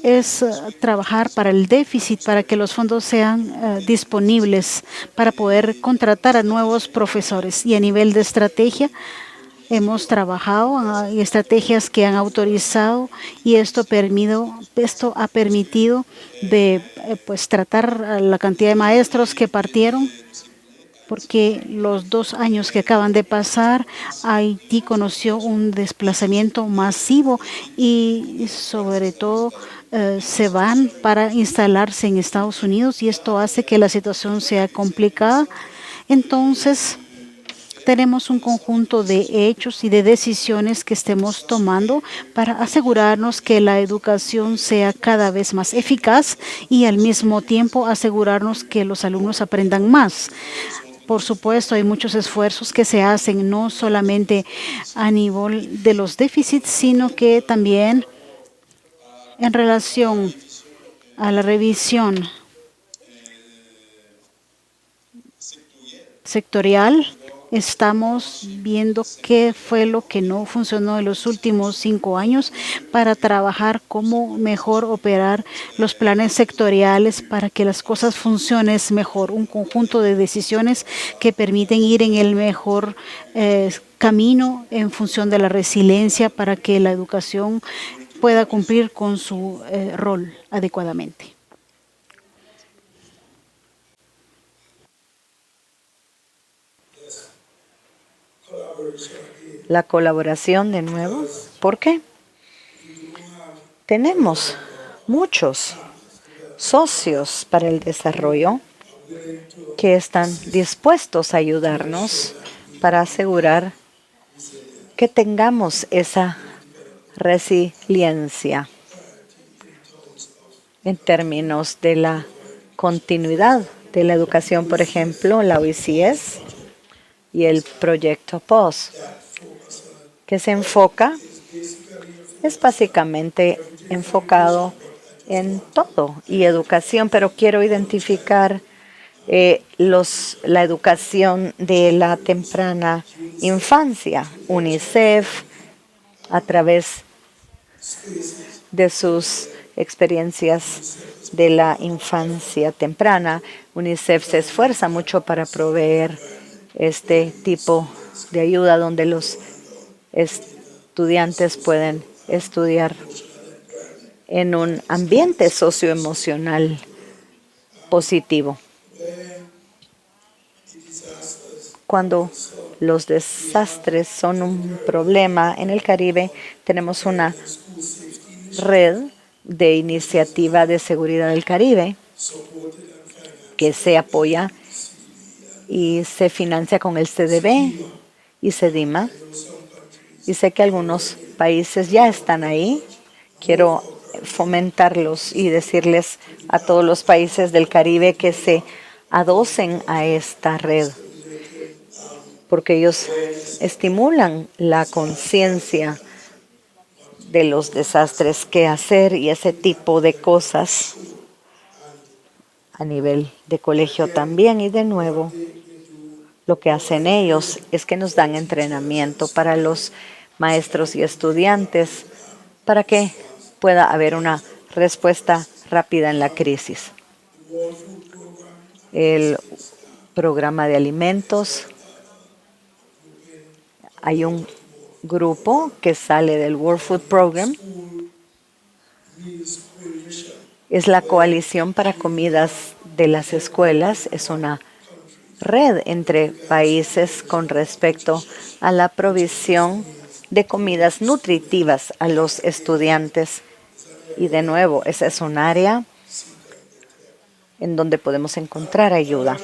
es trabajar para el déficit, para que los fondos sean disponibles para poder contratar a nuevos profesores. Y a nivel de estrategia, hemos trabajado en estrategias que han autorizado y esto ha permitido tratar a la cantidad de maestros que partieron, porque los 2 años que acaban de pasar, Haití conoció un desplazamiento masivo y sobre todo se van para instalarse en Estados Unidos y esto hace que la situación sea complicada. Entonces, tenemos un conjunto de hechos y de decisiones que estemos tomando para asegurarnos que la educación sea cada vez más eficaz y al mismo tiempo asegurarnos que los alumnos aprendan más. Por supuesto, hay muchos esfuerzos que se hacen no solamente a nivel de los déficits, sino que también en relación a la revisión sectorial. Estamos viendo qué fue lo que no funcionó en los últimos 5 años para trabajar cómo mejor operar los planes sectoriales para que las cosas funcionen mejor. Un conjunto de decisiones que permiten ir en el mejor camino en función de la resiliencia para que la educación pueda cumplir con su rol adecuadamente. La colaboración de nuevo. ¿Por qué? Tenemos muchos socios para el desarrollo que están dispuestos a ayudarnos para asegurar que tengamos esa resiliencia en términos de la continuidad de la educación, por ejemplo, la OECS y el proyecto POS, que se enfoca, es básicamente enfocado en todo y educación, pero quiero identificar la educación de la temprana infancia. UNICEF, a través de sus experiencias de la infancia temprana, UNICEF se esfuerza mucho para proveer este tipo de ayuda donde los estudiantes pueden estudiar en un ambiente socioemocional positivo. Cuando los desastres son un problema en el Caribe, tenemos una red de iniciativa de seguridad del Caribe que se apoya y se financia con el CDB y CEDIMA. Y sé que algunos países ya están ahí. Quiero fomentarlos y decirles a todos los países del Caribe que se adocen a esta red, porque ellos estimulan la conciencia de los desastres que hacer y ese tipo de cosas a nivel de colegio también. Y de nuevo, lo que hacen ellos es que nos dan entrenamiento para los maestros y estudiantes para que pueda haber una respuesta rápida en la crisis. El programa de alimentos, hay un grupo que sale del World Food Program. Es la Coalición para Comidas de las Escuelas. Es una red entre países con respecto a la provisión de comidas nutritivas a los estudiantes. Y de nuevo, esa es un área en donde podemos encontrar ayuda.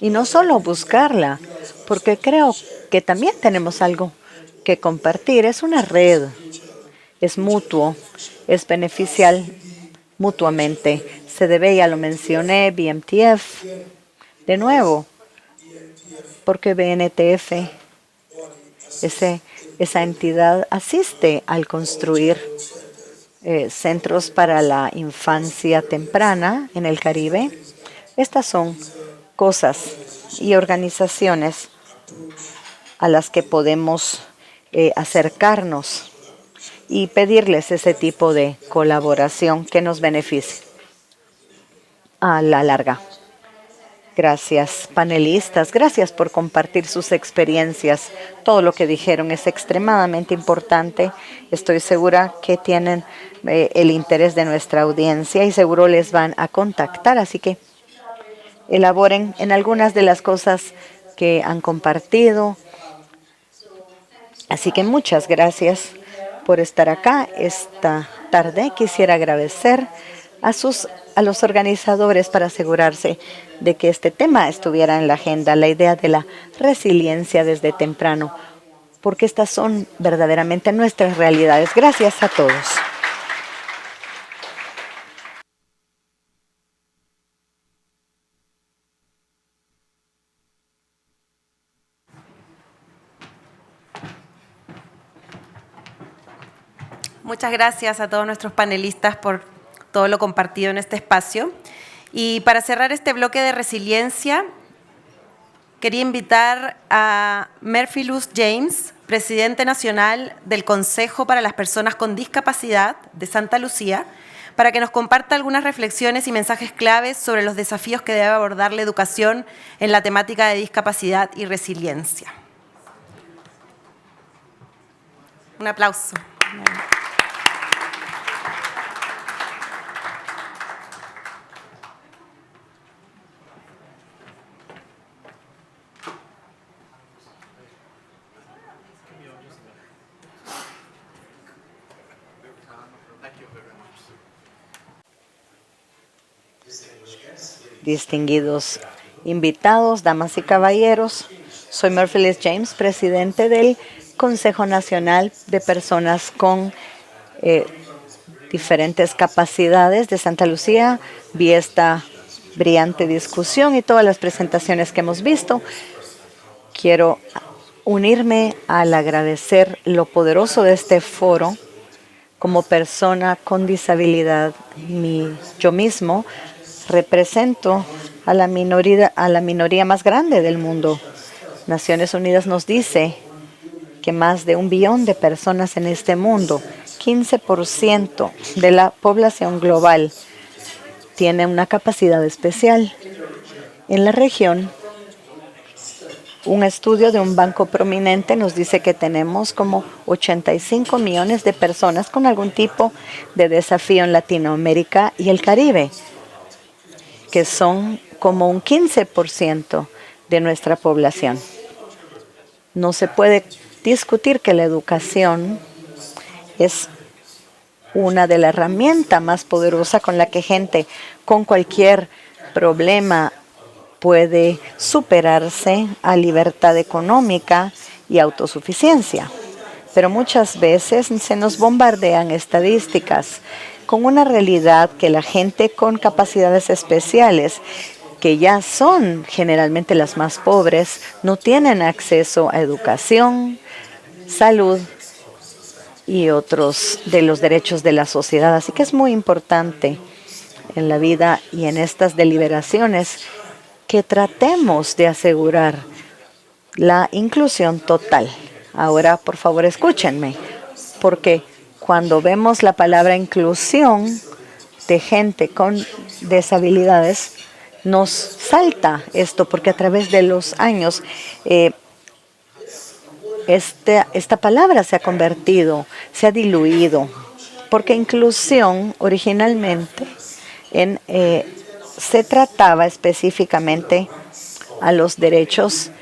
Y no solo buscarla, porque creo que también tenemos algo que compartir. Es una red, es mutuo, es beneficial mutuamente. CDB, ya lo mencioné, BMTF, de nuevo, porque BNTF, esa entidad asiste al construir centros para la infancia temprana en el Caribe. Estas son cosas y organizaciones a las que podemos acercarnos y pedirles ese tipo de colaboración que nos beneficie a la larga. Gracias, panelistas. Gracias por compartir sus experiencias. Todo lo que dijeron es extremadamente importante. Estoy segura que tienen el interés de nuestra audiencia y seguro les van a contactar. Así que elaboren en algunas de las cosas que han compartido. Así que muchas gracias por estar acá esta tarde. Quisiera agradecer a los organizadores para asegurarse de que este tema estuviera en la agenda, la idea de la resiliencia desde temprano, porque estas son verdaderamente nuestras realidades. Gracias a todos. Muchas gracias a todos nuestros panelistas por todo lo compartido en este espacio. Y para cerrar este bloque de resiliencia, quería invitar a Murphy Luz James, presidente nacional del Consejo para las Personas con Discapacidad de Santa Lucía, para que nos comparta algunas reflexiones y mensajes claves sobre los desafíos que debe abordar la educación en la temática de discapacidad y resiliencia. Un aplauso. Distinguidos invitados, damas y caballeros, soy Murphy Luz James, presidente del Consejo Nacional de Personas con diferentes capacidades de Santa Lucía. Vi esta brillante discusión y todas las presentaciones que hemos visto. Quiero unirme al agradecer lo poderoso de este foro. Como persona con disabilidad, yo mismo represento a la minoría más grande del mundo. Naciones Unidas nos dice que más de 1 billón de personas en este mundo, 15% de la población global, tiene una capacidad especial. En la región, un estudio de un banco prominente nos dice que tenemos como 85 millones de personas con algún tipo de desafío en Latinoamérica y el Caribe, que son como un 15% de nuestra población. No se puede discutir que la educación es una de las herramientas más poderosas con la que gente con cualquier problema puede superarse a libertad económica y autosuficiencia. pero muchas veces se nos bombardean estadísticas con una realidad que la gente con capacidades especiales, que ya son generalmente las más pobres, no tienen acceso a educación, salud y otros de los derechos de la sociedad. Así que es muy importante en la vida y en estas deliberaciones que tratemos de asegurar la inclusión total. Ahora, por favor, escúchenme, porque cuando vemos la palabra inclusión de gente con deshabilidades, nos salta esto, porque a través de los años esta palabra se ha convertido, se ha diluido, porque inclusión originalmente se trataba específicamente a los derechos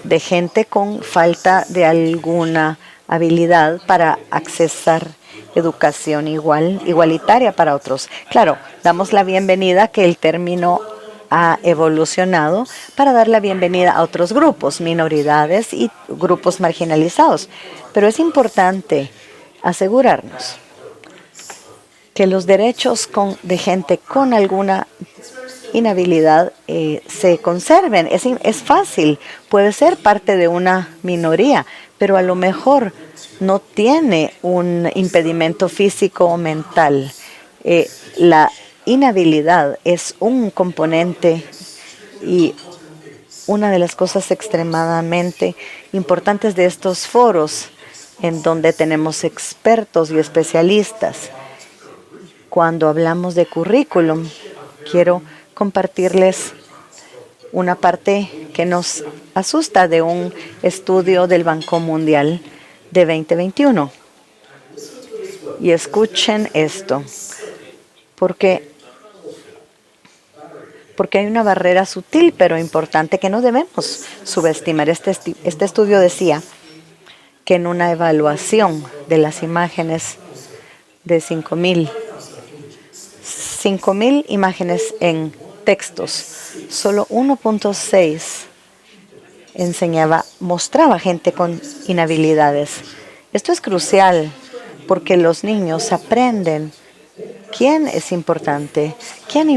de gente con falta de alguna habilidad para accesar educación igualitaria para otros. Claro, damos la bienvenida que el término ha evolucionado para dar la bienvenida a otros grupos, minoridades y grupos marginalizados. Pero es importante asegurarnos que los derechos de gente con alguna inhabilidad se conserven. Es fácil, puede ser parte de una minoría, pero a lo mejor no tiene un impedimento físico o mental. La inhabilidad es un componente y una de las cosas extremadamente importantes de estos foros, en donde tenemos expertos y especialistas. Cuando hablamos de currículum, quiero compartirles una parte que nos asusta de un estudio del Banco Mundial de 2021. Y escuchen esto, porque hay una barrera sutil pero importante que no debemos subestimar. Este estudio decía que en una evaluación de las imágenes de 5,000 imágenes en textos, solo 1.6 mostraba gente con inhabilidades. Esto es crucial porque los niños aprenden quién es importante, quién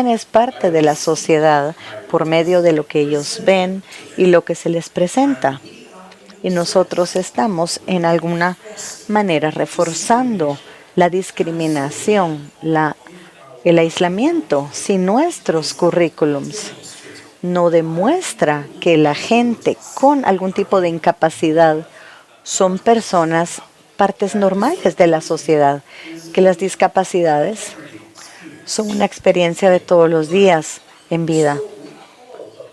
es parte de la sociedad por medio de lo que ellos ven y lo que se les presenta. Y nosotros estamos en alguna manera reforzando la discriminación, el aislamiento, si nuestros currículums no demuestra que la gente con algún tipo de incapacidad son personas, partes normales de la sociedad, que las discapacidades son una experiencia de todos los días en vida.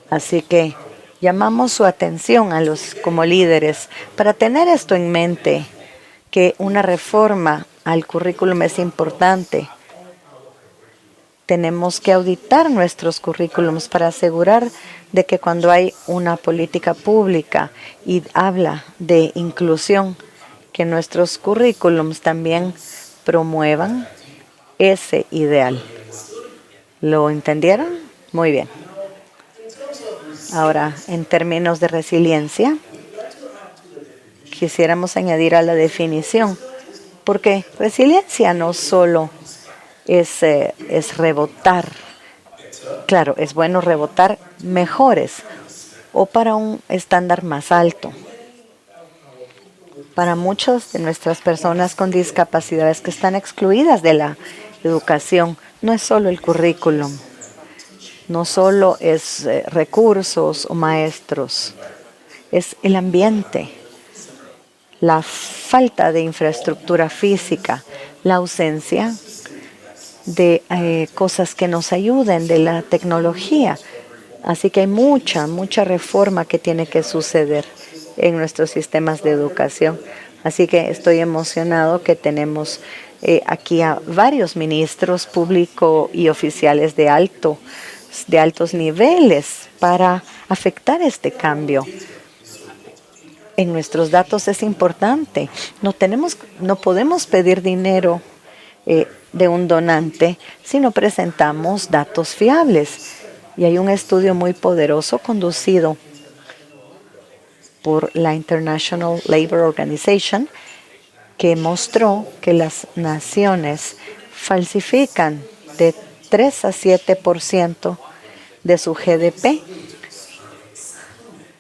Así que llamamos su atención como líderes para tener esto en mente, que una reforma al currículum es importante. Tenemos que auditar nuestros currículums para asegurar de que cuando hay una política pública y habla de inclusión, que nuestros currículums también promuevan ese ideal. ¿Lo entendieron? Muy bien. Ahora, en términos de resiliencia, quisiéramos añadir a la definición, porque resiliencia no solo es rebotar. Claro, es bueno rebotar mejores o para un estándar más alto. Para muchas de nuestras personas con discapacidades que están excluidas de la educación, no es solo el currículum, no solo es recursos o maestros, es el ambiente, la falta de infraestructura física, la ausencia de cosas que nos ayuden, de la tecnología. Así que hay mucha reforma que tiene que suceder en nuestros sistemas de educación. Así que estoy emocionado que tenemos aquí a varios ministros públicos y oficiales de altos niveles para afectar este cambio. En nuestros datos es importante. No podemos pedir dinero de un donante si no presentamos datos fiables. Y hay un estudio muy poderoso conducido por la International Labour Organization, que mostró que las naciones falsifican de 3 a 7% de su GDP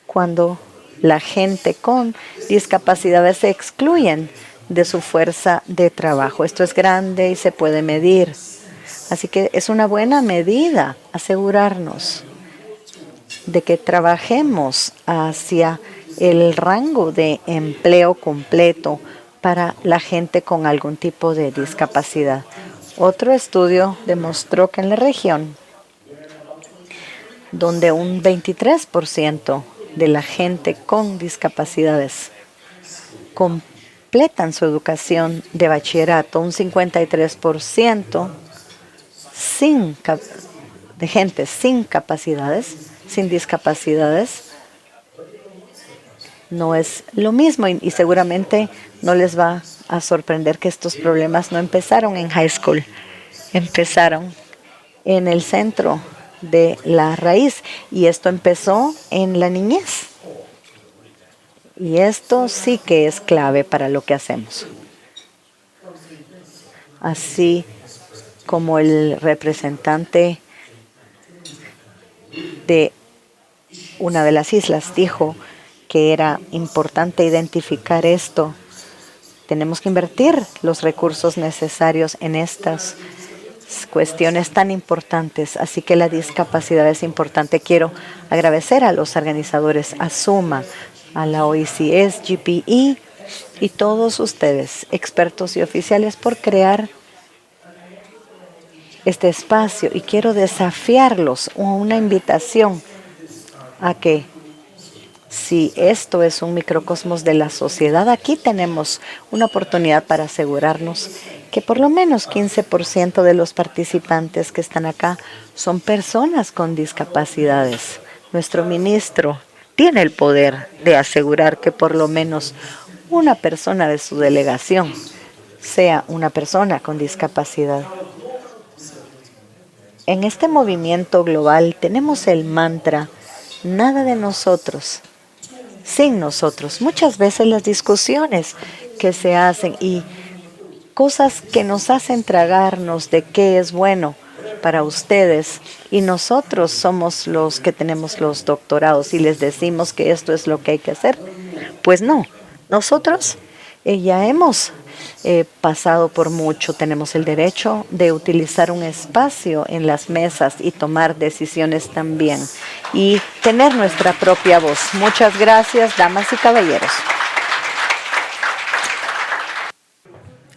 cuando la gente con discapacidades se excluyen de su fuerza de trabajo. Esto es grande y se puede medir. Así que es una buena medida asegurarnos de que trabajemos hacia el rango de empleo completo para la gente con algún tipo de discapacidad. Otro estudio demostró que en la región, donde un 23% de la gente con discapacidades completan su educación de bachillerato, un 53% de gente sin capacidades, sin discapacidades, no es lo mismo y seguramente no les va a sorprender que estos problemas no empezaron en high school, empezaron en el centro de la raíz y esto empezó en la niñez. Y esto sí que es clave para lo que hacemos. Así como el representante de una de las islas dijo que era importante identificar esto, tenemos que invertir los recursos necesarios en estas cuestiones tan importantes. Así que la discapacidad es importante. Quiero agradecer a los organizadores, a SUMA, a la OECS, GPE y todos ustedes, expertos y oficiales, por crear este espacio. Y quiero desafiarlos, una invitación a que si esto es un microcosmos de la sociedad, aquí tenemos una oportunidad para asegurarnos que por lo menos 15% de los participantes que están acá son personas con discapacidades. Nuestro ministro tiene el poder de asegurar que por lo menos una persona de su delegación sea una persona con discapacidad. En este movimiento global tenemos el mantra, nada de nosotros, sin nosotros. Muchas veces las discusiones que se hacen y cosas que nos hacen tragarnos de qué es bueno para ustedes y nosotros somos los que tenemos los doctorados y les decimos que esto es lo que hay que hacer. Pues no, nosotros ya hemos pasado por mucho, tenemos el derecho de utilizar un espacio en las mesas y tomar decisiones también y tener nuestra propia voz. Muchas gracias, damas y caballeros.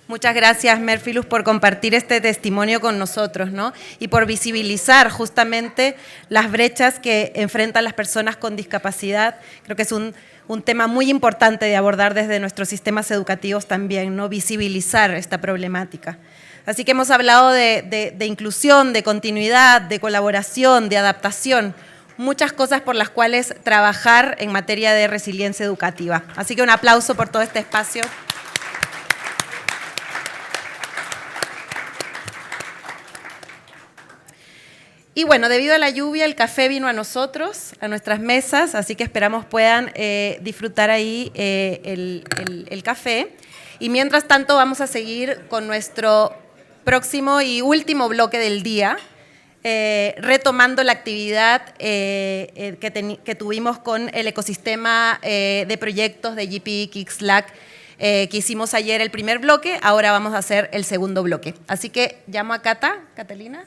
Muchas gracias, Merfilus, por compartir este testimonio con nosotros, ¿no? Y por visibilizar justamente las brechas que enfrentan las personas con discapacidad. Creo que es un tema muy importante de abordar desde nuestros sistemas educativos también, ¿no? Visibilizar esta problemática. Así que hemos hablado de inclusión, de continuidad, de colaboración, de adaptación, muchas cosas por las cuales trabajar en materia de resiliencia educativa. Así que un aplauso por todo este espacio. Y bueno, debido a la lluvia, el café vino a nosotros, a nuestras mesas, así que esperamos puedan disfrutar ahí el café. Y mientras tanto vamos a seguir con nuestro próximo y último bloque del día, retomando la actividad que tuvimos con el ecosistema de proyectos de GPE Kick Slack que hicimos ayer el primer bloque, ahora vamos a hacer el segundo bloque. Así que llamo a Catalina.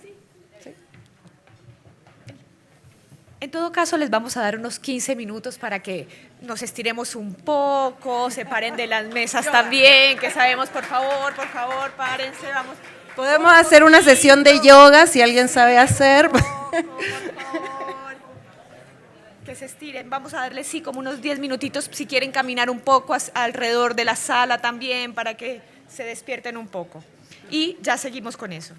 En todo caso, les vamos a dar unos 15 minutos para que nos estiremos un poco, se paren de las mesas también, que sabemos, por favor, párense, vamos. Podemos hacer una sesión de yoga, si alguien sabe hacer. Por favor, que se estiren. Vamos a darles, sí, como unos 10 minutitos, si quieren caminar un poco alrededor de la sala también, para que se despierten un poco. Y ya seguimos con eso.